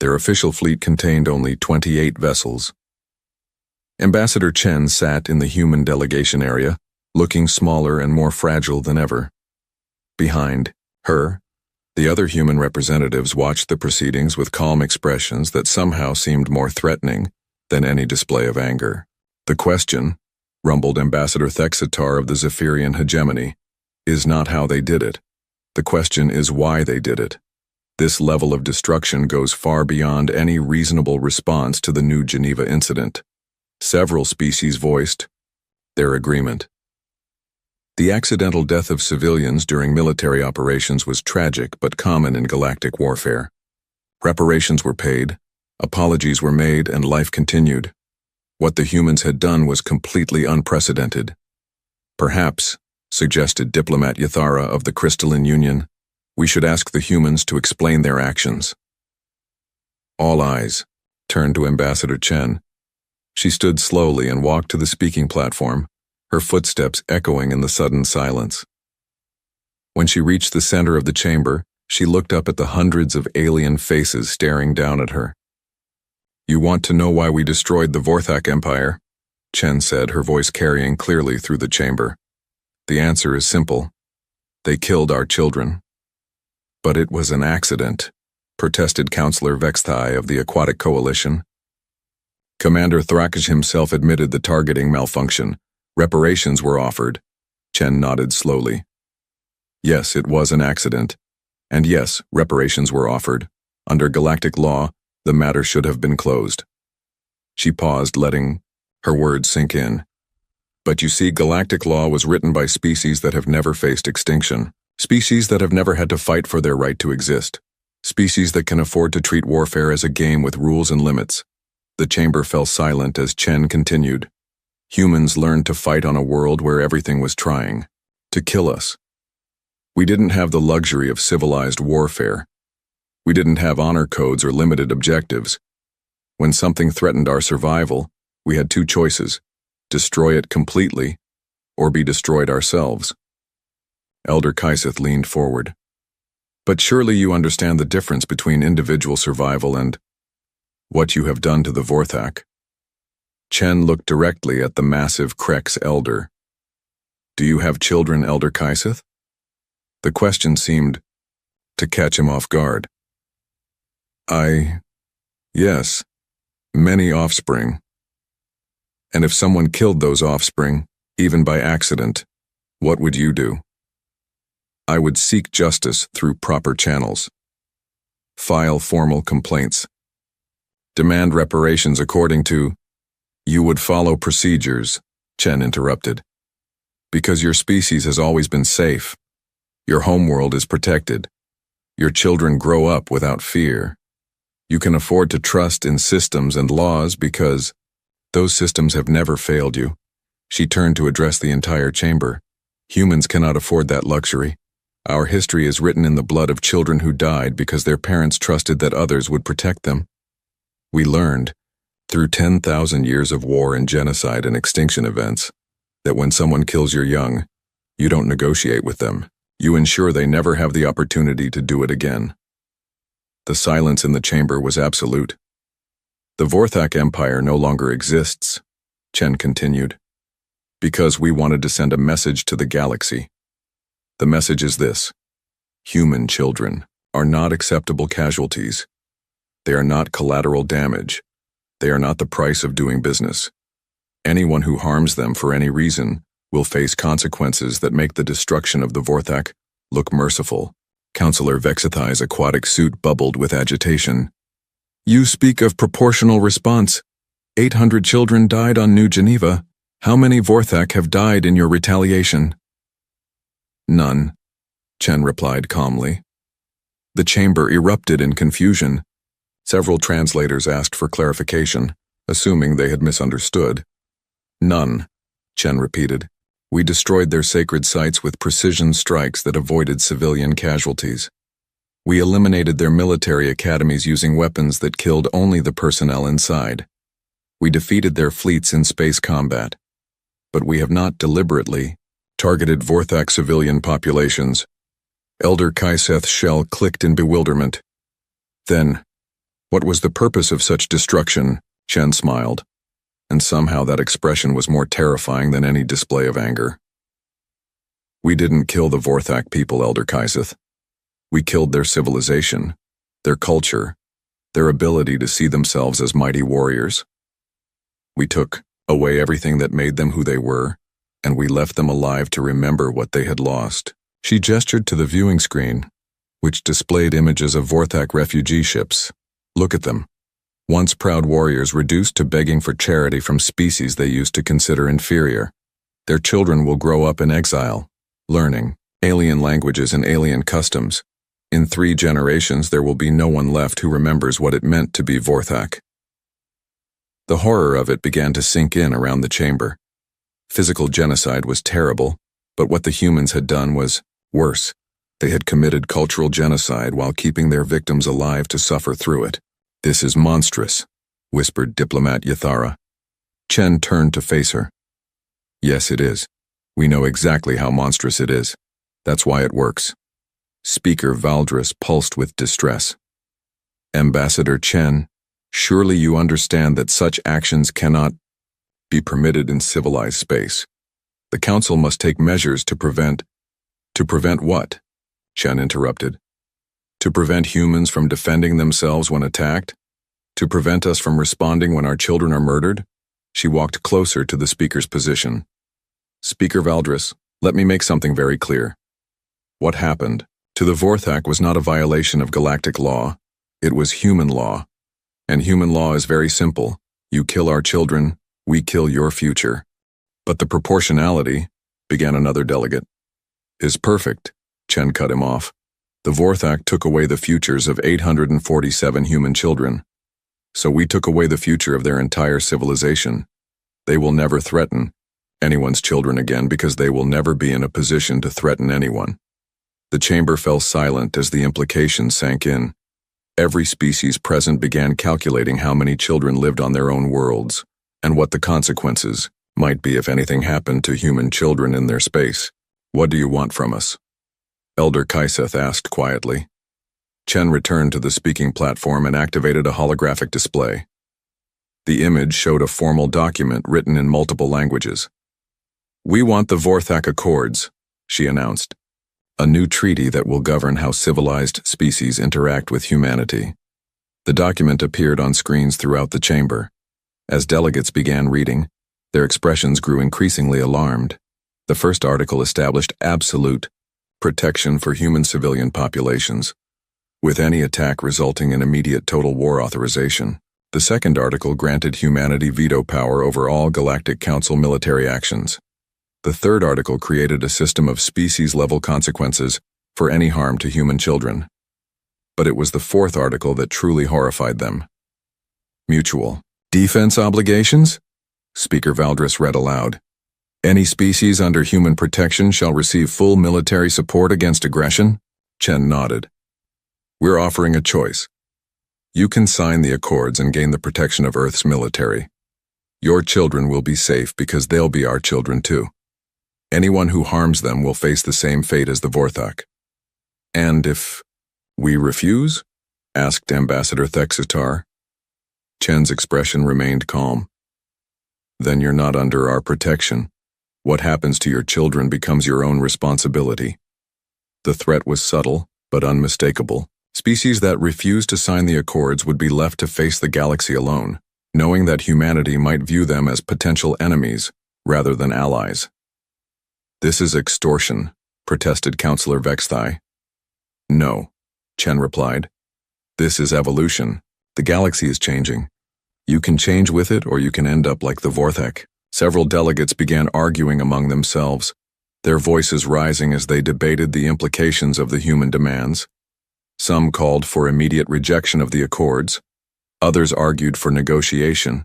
Their official fleet contained only 28 vessels." Ambassador Chen sat in the human delegation area, looking smaller and more fragile than ever. Behind her, the other human representatives watched the proceedings with calm expressions that somehow seemed more threatening than any display of anger. "The question," rumbled Ambassador Thexatar of the Zephyrian hegemony, "is not how they did it. The question is why they did it. This level of destruction goes far beyond any reasonable response to the new Geneva incident." Several species voiced their agreement. The accidental death of civilians during military operations was tragic but common in galactic warfare. Reparations were paid, apologies were made, and life continued. What the humans had done was completely unprecedented. "Perhaps," suggested diplomat Yathara of the Crystalline Union, "we should ask the humans to explain their actions." All eyes turned to Ambassador Chen. She stood slowly and walked to the speaking platform, her footsteps echoing in the sudden silence. When she reached the center of the chamber, she looked up at the hundreds of alien faces staring down at her. "You want to know why we destroyed the Vorthak Empire?" Chen said, her voice carrying clearly through the chamber. "The answer is simple. They killed our children." "But it was an accident," protested Counselor Vexthai of the Aquatic Coalition. Commander Thrakish himself admitted the targeting malfunction. Reparations were offered. Chen nodded slowly. "Yes, it was an accident. And yes, reparations were offered. Under galactic law, the matter should have been closed." She paused, letting her words sink in. "But you see, galactic law was written by species that have never faced extinction. Species that have never had to fight for their right to exist. Species that can afford to treat warfare as a game with rules and limits." The chamber fell silent as Chen continued. "Humans learned to fight on a world where everything was trying to kill us. We didn't have the luxury of civilized warfare. We didn't have honor codes or limited objectives. When something threatened our survival, we had two choices: destroy it completely, or be destroyed ourselves." Elder Kaiseth leaned forward. "But surely you understand the difference between individual survival and what you have done to the Vorthak." Chen looked directly at the massive Krex elder. "Do you have children, Elder Kaiseth?" The question seemed to catch him off guard. Yes. Many offspring. And if someone killed those offspring, even by accident, what would you do? I would seek justice through proper channels. File formal complaints. Demand reparations according to... You would follow procedures, Chen interrupted. Because your species has always been safe. Your homeworld is protected. Your children grow up without fear. You can afford to trust in systems and laws because those systems have never failed you. She turned to address the entire chamber. Humans cannot afford that luxury. Our history is written in the blood of children who died because their parents trusted that others would protect them. We learned, through 10,000 years of war and genocide and extinction events, that when someone kills your young, you don't negotiate with them. You ensure they never have the opportunity to do it again. The silence in the chamber was absolute. The Vorac Empire no longer exists, Chen continued, because we wanted to send a message to the galaxy. The message is this: human children are not acceptable casualties. They are not collateral damage. They are not the price of doing business. Anyone who harms them for any reason will face consequences that make the destruction of the Vorac look merciful. Counselor Vexithai's aquatic suit bubbled with agitation. You speak of proportional response. 800 children died on New Geneva. How many Vorac have died in your retaliation? None, Chen replied calmly. The chamber erupted in confusion. Several translators asked for clarification, assuming they had misunderstood. None, Chen repeated. We destroyed their sacred sites with precision strikes that avoided civilian casualties. We eliminated their military academies using weapons that killed only the personnel inside. We defeated their fleets in space combat. But we have not deliberately targeted Vorac civilian populations. Elder Kaiseth's shell clicked in bewilderment. Then, what was the purpose of such destruction? Chen smiled, and somehow that expression was more terrifying than any display of anger. We didn't kill the Vorac people, Elder Kaiseth. We killed their civilization, their culture, their ability to see themselves as mighty warriors. We took away everything that made them who they were, and we left them alive to remember what they had lost. She gestured to the viewing screen, which displayed images of Vorac refugee ships. Look at them. Once proud warriors reduced to begging for charity from species they used to consider inferior. Their children will grow up in exile, learning alien languages and alien customs. In 3 generations there will be no one left who remembers what it meant to be Vorac. The horror of it began to sink in around the chamber. Physical genocide was terrible, but what the humans had done was worse. They had committed cultural genocide while keeping their victims alive to suffer through it. This is monstrous, whispered diplomat Yathara. Chen turned to face her. Yes, it is. We know exactly how monstrous it is. That's why it works. Speaker Valdris pulsed with distress. Ambassador Chen, surely you understand that such actions cannot be permitted in civilized space. The Council must take measures to prevent... To prevent what? Chen interrupted. To prevent humans from defending themselves when attacked? To prevent us from responding when our children are murdered? She walked closer to the speaker's position. Speaker Valdris, let me make something very clear. What happened to the Vorac was not a violation of galactic law. It was human law. And human law is very simple. You kill our children, we kill your future. But the proportionality, began another delegate, is perfect, Chen cut him off. The Vorac took away the futures of 847 human children. So we took away the future of their entire civilization. They will never threaten anyone's children again because they will never be in a position to threaten anyone. The chamber fell silent as the implications sank in. Every species present began calculating how many children lived on their own worlds, and what the consequences might be if anything happened to human children in their space. What do you want from us? Elder Kaiseth asked quietly. Chen returned to the speaking platform and activated a holographic display. The image showed a formal document written in multiple languages. We want the Vorac Accords, she announced. A new treaty that will govern how civilized species interact with humanity. The document appeared on screens throughout the chamber. As delegates began reading, their expressions grew increasingly alarmed. The first article established absolute protection for human civilian populations, with any attack resulting in immediate total war authorization. The second article granted humanity veto power over all Galactic Council military actions. The third article created a system of species-level consequences for any harm to human children. But it was the fourth article that truly horrified them. Mutual defense obligations? Speaker Valdris read aloud. Any species under human protection shall receive full military support against aggression? Chen nodded. We're offering a choice. You can sign the accords and gain the protection of Earth's military. Your children will be safe because they'll be our children too. Anyone who harms them will face the same fate as the Vorac. And if we refuse? Asked Ambassador Thexitar. Chen's expression remained calm. Then you're not under our protection. What happens to your children becomes your own responsibility. The threat was subtle, but unmistakable. Species that refused to sign the accords would be left to face the galaxy alone, knowing that humanity might view them as potential enemies rather than allies. This is extortion, protested Councillor Vexthai. No, Chen replied. This is evolution. The galaxy is changing. You can change with it or you can end up like the Vorac. Several delegates began arguing among themselves, their voices rising as they debated the implications of the human demands. Some called for immediate rejection of the accords. Others argued for negotiation.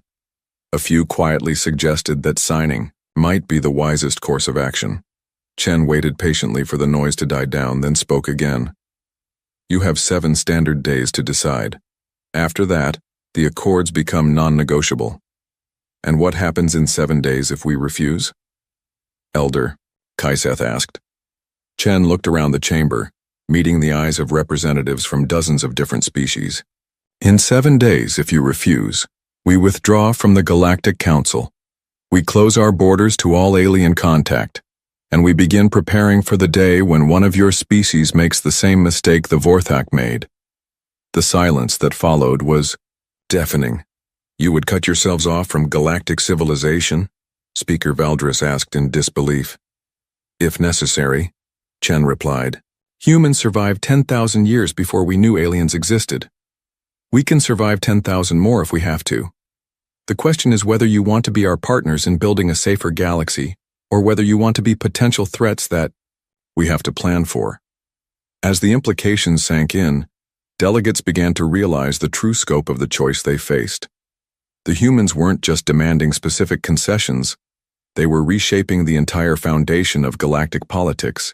A few quietly suggested that signing might be the wisest course of action. Chen waited patiently for the noise to die down, then spoke again. You have 7 standard days to decide. After that, the accords become non-negotiable. And what happens in 7 days if we refuse? Elder, Kaiseth asked. Chen looked around the chamber, meeting the eyes of representatives from dozens of different species. In 7 days, if you refuse, we withdraw from the Galactic Council. We close our borders to all alien contact, and we begin preparing for the day when one of your species makes the same mistake the Vorac made. The silence that followed was deafening. You would cut yourselves off from galactic civilization? Speaker Valdris asked in disbelief. If necessary, Chen replied. Humans survived 10,000 years before we knew aliens existed. We can survive 10,000 more if we have to. The question is whether you want to be our partners in building a safer galaxy, or whether you want to be potential threats that we have to plan for. As the implications sank in, delegates began to realize the true scope of the choice they faced. The humans weren't just demanding specific concessions, they were reshaping the entire foundation of galactic politics.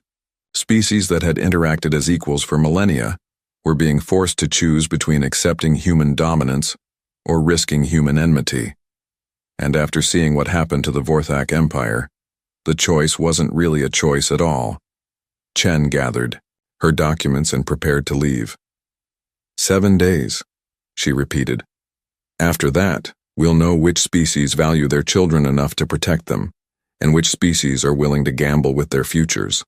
Species that had interacted as equals for millennia were being forced to choose between accepting human dominance or risking human enmity. And after seeing what happened to the Vorac Empire, the choice wasn't really a choice at all. Chen gathered her documents and prepared to leave. 7 days, she repeated. After that, we'll know which species value their children enough to protect them, and which species are willing to gamble with their futures.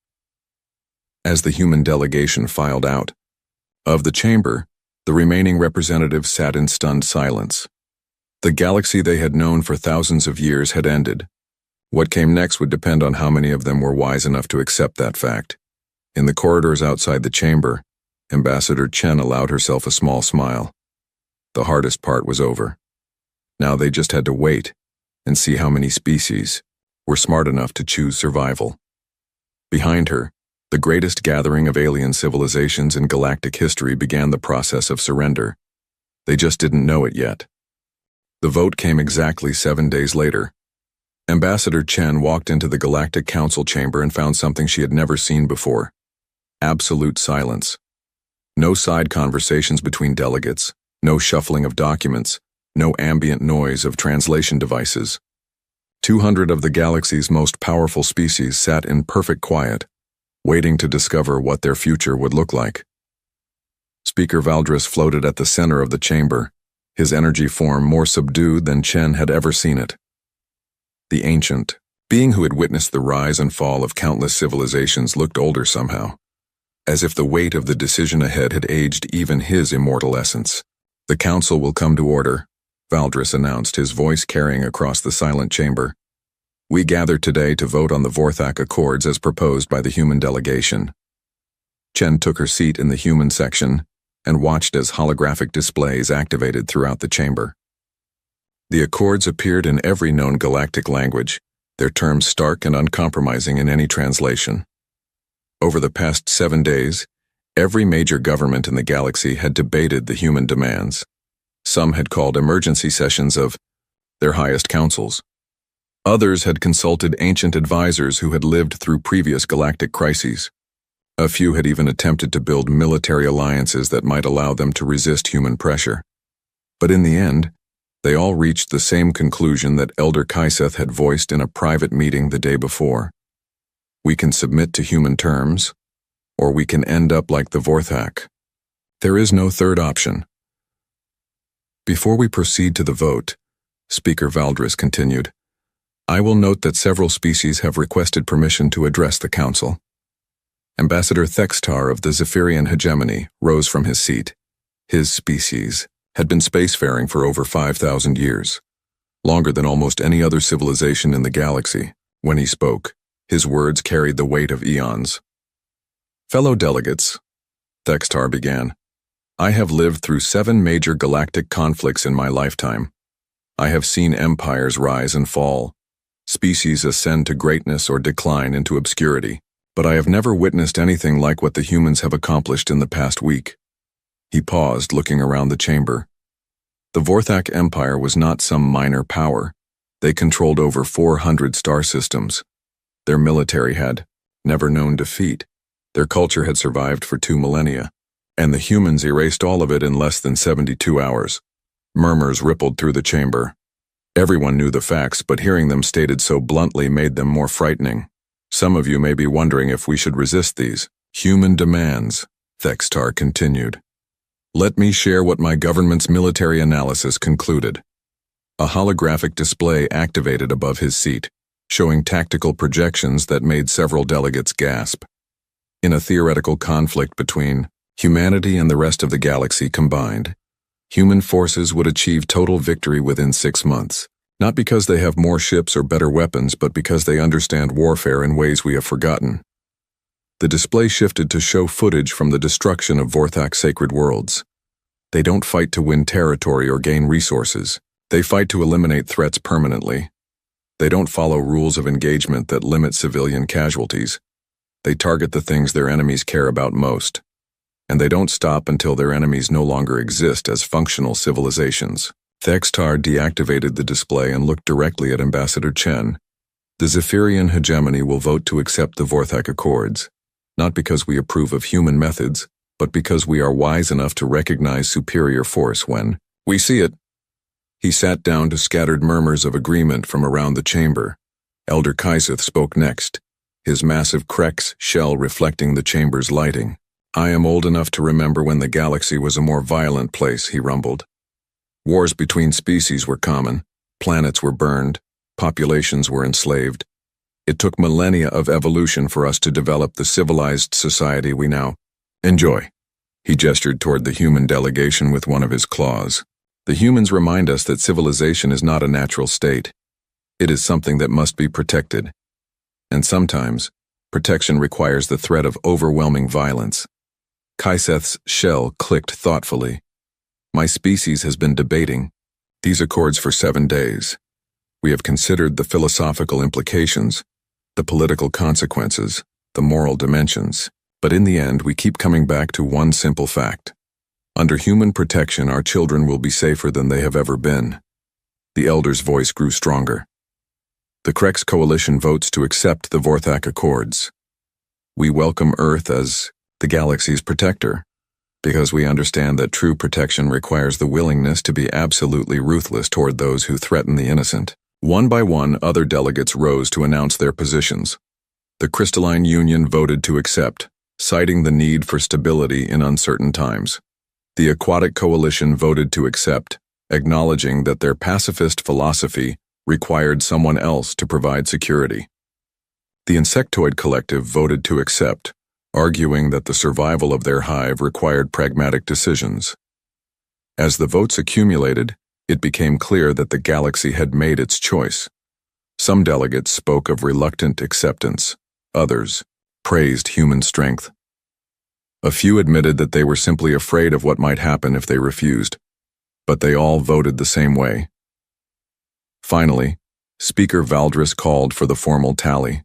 As the human delegation filed out of the chamber, the remaining representatives sat in stunned silence. The galaxy they had known for thousands of years had ended. What came next would depend on how many of them were wise enough to accept that fact. In the corridors outside the chamber, Ambassador Chen allowed herself a small smile. The hardest part was over. Now they just had to wait and see how many species were smart enough to choose survival. Behind her, the greatest gathering of alien civilizations in galactic history began the process of surrender. They just didn't know it yet. The vote came exactly 7 days later. Ambassador Chen walked into the Galactic Council chamber and found something she had never seen before. Absolute silence. No side conversations between delegates, no shuffling of documents, no ambient noise of translation devices. 200 of the galaxy's most powerful species sat in perfect quiet, waiting to discover what their future would look like. Speaker Valdris floated at the center of the chamber, his energy form more subdued than Chen had ever seen it. The ancient being who had witnessed the rise and fall of countless civilizations looked older somehow, as if the weight of the decision ahead had aged even his immortal essence. The council will come to order, Valdris announced, his voice carrying across the silent chamber. We gather today to vote on the Vorac Accords as proposed by the human delegation. Chen took her seat in the human section and watched as holographic displays activated throughout the chamber. The Accords appeared in every known galactic language, their terms stark and uncompromising in any translation. Over the past 7 days, every major government in the galaxy had debated the human demands. Some had called emergency sessions of their highest councils. Others had consulted ancient advisors who had lived through previous galactic crises. A few had even attempted to build military alliances that might allow them to resist human pressure. But in the end, they all reached the same conclusion that Elder Kaiseth had voiced in a private meeting the day before. We can submit to human terms, or we can end up like the Vorac. There is no third option. Before we proceed to the vote, Speaker Valdris continued, I will note that several species have requested permission to address the Council. Ambassador Thextar of the Zephyrian hegemony rose from his seat. His species had been spacefaring for over 5,000 years, longer than almost any other civilization in the galaxy. When he spoke, his words carried the weight of eons. Fellow delegates, Thextar began, I have lived through 7 major galactic conflicts in my lifetime. I have seen empires rise and fall, species ascend to greatness or decline into obscurity, but I have never witnessed anything like what the humans have accomplished in the past week. He paused, looking around the chamber. The Vorac Empire was not some minor power. They controlled over 400 star systems. Their military had never known defeat. Their culture had survived for 2 millennia, and the humans erased all of it in less than 72 hours. Murmurs rippled through the chamber. Everyone knew the facts, but hearing them stated so bluntly made them more frightening. Some of you may be wondering if we should resist these human demands, Thextar continued. Let me share what my government's military analysis concluded. A holographic display activated above his seat, showing tactical projections that made several delegates gasp. In a theoretical conflict between humanity and the rest of the galaxy combined, human forces would achieve total victory within 6 months, not because they have more ships or better weapons, but because they understand warfare in ways we have forgotten. The display shifted to show footage from the destruction of Vorthak's sacred worlds. They don't fight to win territory or gain resources. They fight to eliminate threats permanently. They don't follow rules of engagement that limit civilian casualties. They target the things their enemies care about most. And they don't stop until their enemies no longer exist as functional civilizations. Thextar deactivated the display and looked directly at Ambassador Chen. The Zephyrian hegemony will vote to accept the Vorac Accords, not because we approve of human methods, but because we are wise enough to recognize superior force when we see it. He sat down to scattered murmurs of agreement from around the chamber. Elder Kaiseth spoke next, his massive Krex shell reflecting the chamber's lighting. I am old enough to remember when the galaxy was a more violent place, he rumbled. Wars between species were common, planets were burned, populations were enslaved. It took millennia of evolution for us to develop the civilized society we now enjoy. He gestured toward the human delegation with one of his claws. The humans remind us that civilization is not a natural state. It is something that must be protected. And sometimes, protection requires the threat of overwhelming violence. Kaiseth's shell clicked thoughtfully. My species has been debating these accords for 7 days. We have considered the philosophical implications, the political consequences, the moral dimensions, but in the end we keep coming back to one simple fact. Under human protection, our children will be safer than they have ever been. The elder's voice grew stronger. The Krex Coalition votes to accept the Vorac Accords. We welcome Earth as the galaxy's protector, because we understand that true protection requires the willingness to be absolutely ruthless toward those who threaten the innocent. One by one, other delegates rose to announce their positions. The Crystalline Union voted to accept, citing the need for stability in uncertain times. The Aquatic Coalition voted to accept, acknowledging that their pacifist philosophy required someone else to provide security. The Insectoid Collective voted to accept, arguing that the survival of their hive required pragmatic decisions. As the votes accumulated, it became clear that the galaxy had made its choice. Some delegates spoke of reluctant acceptance. Others praised human strength. A few admitted that they were simply afraid of what might happen if they refused, but they all voted the same way. Finally, Speaker Valdris called for the formal tally.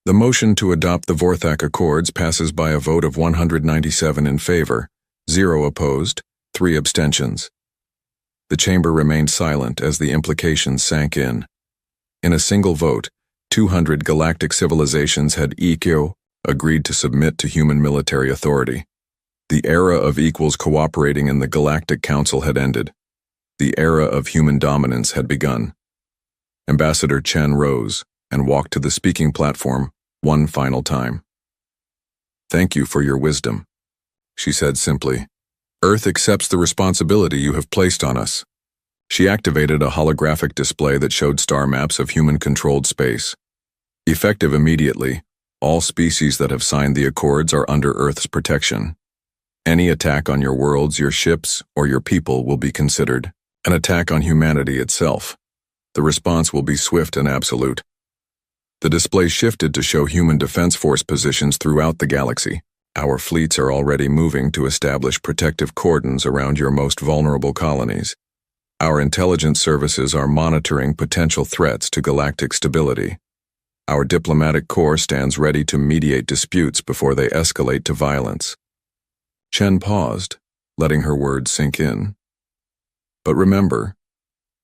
The motion to adopt the Vorac Accords passes by a vote of 197 in favor, 0 opposed, 3 abstentions. The chamber remained silent as the implications sank in. In a single vote, 200 galactic civilizations had agreed to submit to human military authority. The era of equals cooperating in the Galactic Council had ended. The era of human dominance had begun. Ambassador Chen rose and walked to the speaking platform one final time. "Thank you for your wisdom," she said simply. "Earth accepts the responsibility you have placed on us." She activated a holographic display that showed star maps of human-controlled space. Effective immediately, all species that have signed the Accords are under Earth's protection. Any attack on your worlds, your ships, or your people will be considered an attack on humanity itself. The response will be swift and absolute. The display shifted to show human defense force positions throughout the galaxy. Our fleets are already moving to establish protective cordons around your most vulnerable colonies. Our intelligence services are monitoring potential threats to galactic stability. Our diplomatic corps stands ready to mediate disputes before they escalate to violence. Chen paused, letting her words sink in. But remember,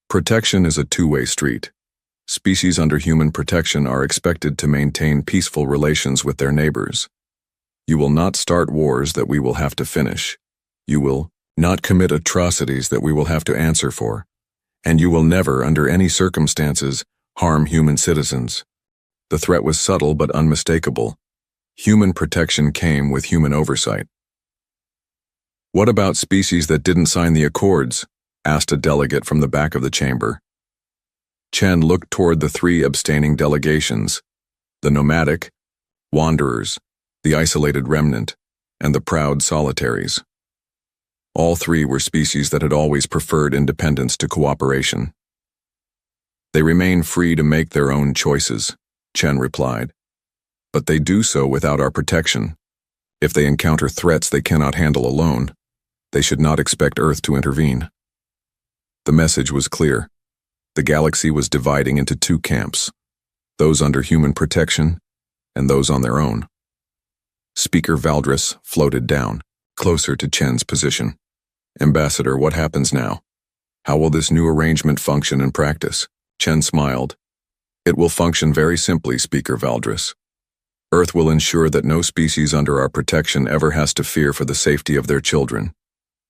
protection is a two-way street. Species under human protection are expected to maintain peaceful relations with their neighbors. You will not start wars that we will have to finish. You will not commit atrocities that we will have to answer for. And you will never, under any circumstances, harm human citizens. The threat was subtle but unmistakable. Human protection came with human oversight. "What about species that didn't sign the Accords?" asked a delegate from the back of the chamber. Chen looked toward the 3 abstaining delegations: the nomadic, wanderers, the isolated remnant, and the proud solitaries. All 3 were species that had always preferred independence to cooperation. "They remain free to make their own choices," Chen replied. "But they do so without our protection. If they encounter threats they cannot handle alone, they should not expect Earth to intervene." The message was clear. The galaxy was dividing into 2 camps, those under human protection and those on their own. Speaker Valdris floated down, closer to Chen's position. "Ambassador, what happens now? How will this new arrangement function in practice?" Chen smiled. "It will function very simply, Speaker Valdris. Earth will ensure that no species under our protection ever has to fear for the safety of their children.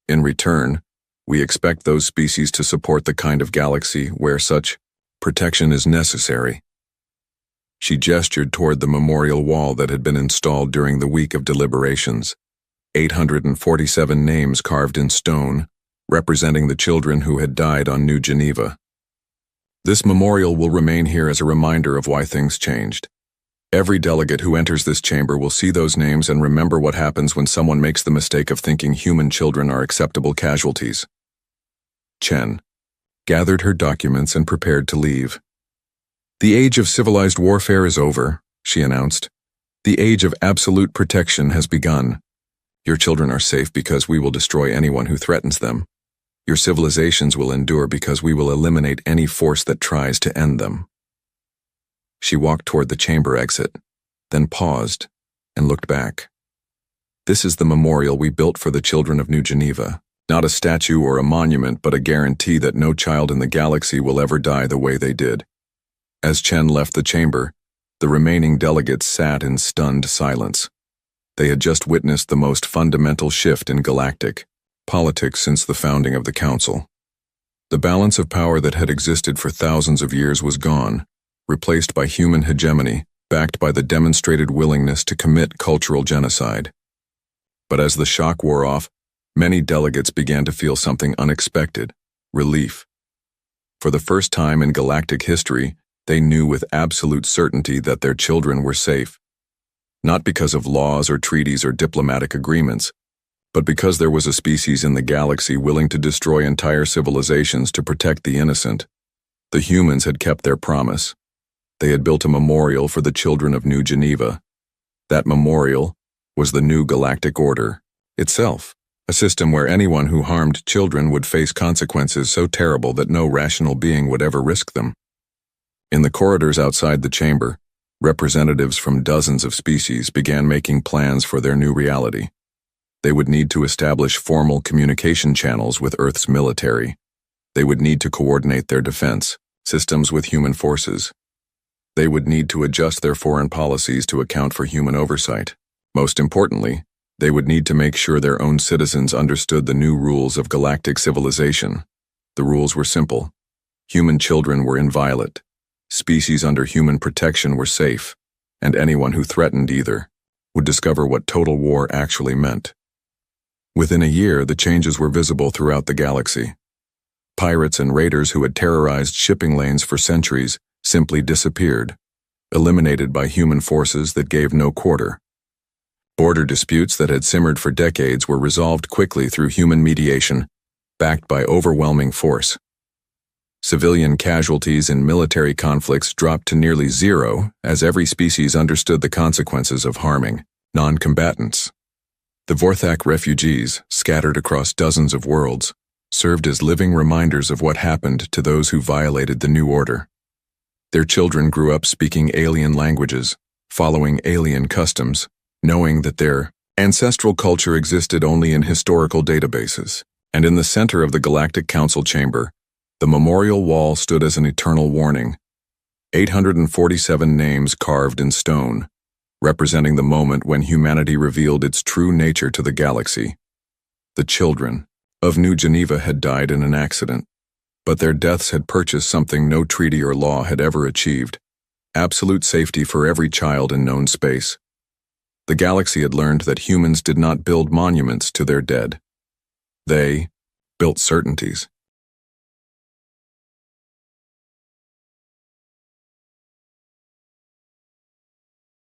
In return, we expect those species to support the kind of galaxy where such protection is necessary." She gestured toward the memorial wall that had been installed during the week of deliberations. 847 names carved in stone, representing the children who had died on New Geneva. "This memorial will remain here as a reminder of why things changed. Every delegate who enters this chamber will see those names and remember what happens when someone makes the mistake of thinking human children are acceptable casualties." Chen gathered her documents and prepared to leave. "The age of civilized warfare is over," she announced. "The age of absolute protection has begun. Your children are safe because we will destroy anyone who threatens them. Your civilizations will endure because we will eliminate any force that tries to end them." She walked toward the chamber exit, then paused and looked back. "This is the memorial we built for the children of New Geneva. Not a statue or a monument, but a guarantee that no child in the galaxy will ever die the way they did." As Chen left the chamber, the remaining delegates sat in stunned silence. They had just witnessed the most fundamental shift in galactic politics since the founding of the Council. The balance of power that had existed for thousands of years was gone, replaced by human hegemony, backed by the demonstrated willingness to commit cultural genocide. But as the shock wore off, many delegates began to feel something unexpected: relief. For the first time in galactic history, they knew with absolute certainty that their children were safe. Not because of laws or treaties or diplomatic agreements, But because there was a species in the galaxy willing to destroy entire civilizations to protect the innocent, the humans had kept their promise. They had built a memorial for the children of New Geneva. That memorial was the new Galactic Order itself, a system where anyone who harmed children would face consequences so terrible that no rational being would ever risk them. In the corridors outside the chamber, representatives from dozens of species began making plans for their new reality. They would need to establish formal communication channels with Earth's military. They would need to coordinate their defense systems with human forces. They would need to adjust their foreign policies to account for human oversight. Most importantly, they would need to make sure their own citizens understood the new rules of galactic civilization. The rules were simple. Human children were inviolate. Species under human protection were safe, and anyone who threatened either would discover what total war actually meant. Within a year, the changes were visible throughout the galaxy. Pirates and raiders who had terrorized shipping lanes for centuries simply disappeared, eliminated by human forces that gave no quarter. Border disputes that had simmered for decades were resolved quickly through human mediation, backed by overwhelming force. Civilian casualties in military conflicts dropped to nearly zero as every species understood the consequences of harming non-combatants. The Vorac refugees, scattered across dozens of worlds, served as living reminders of what happened to those who violated the new order. Their children grew up speaking alien languages, following alien customs, knowing that their ancestral culture existed only in historical databases. And in the center of the Galactic Council chamber, the memorial wall stood as an eternal warning. 847 names carved in stone, representing the moment when humanity revealed its true nature to the galaxy. The children of New Geneva had died in an accident, but their deaths had purchased something no treaty or law had ever achieved: absolute safety for every child in known space. The galaxy had learned that humans did not build monuments to their dead. They built certainties.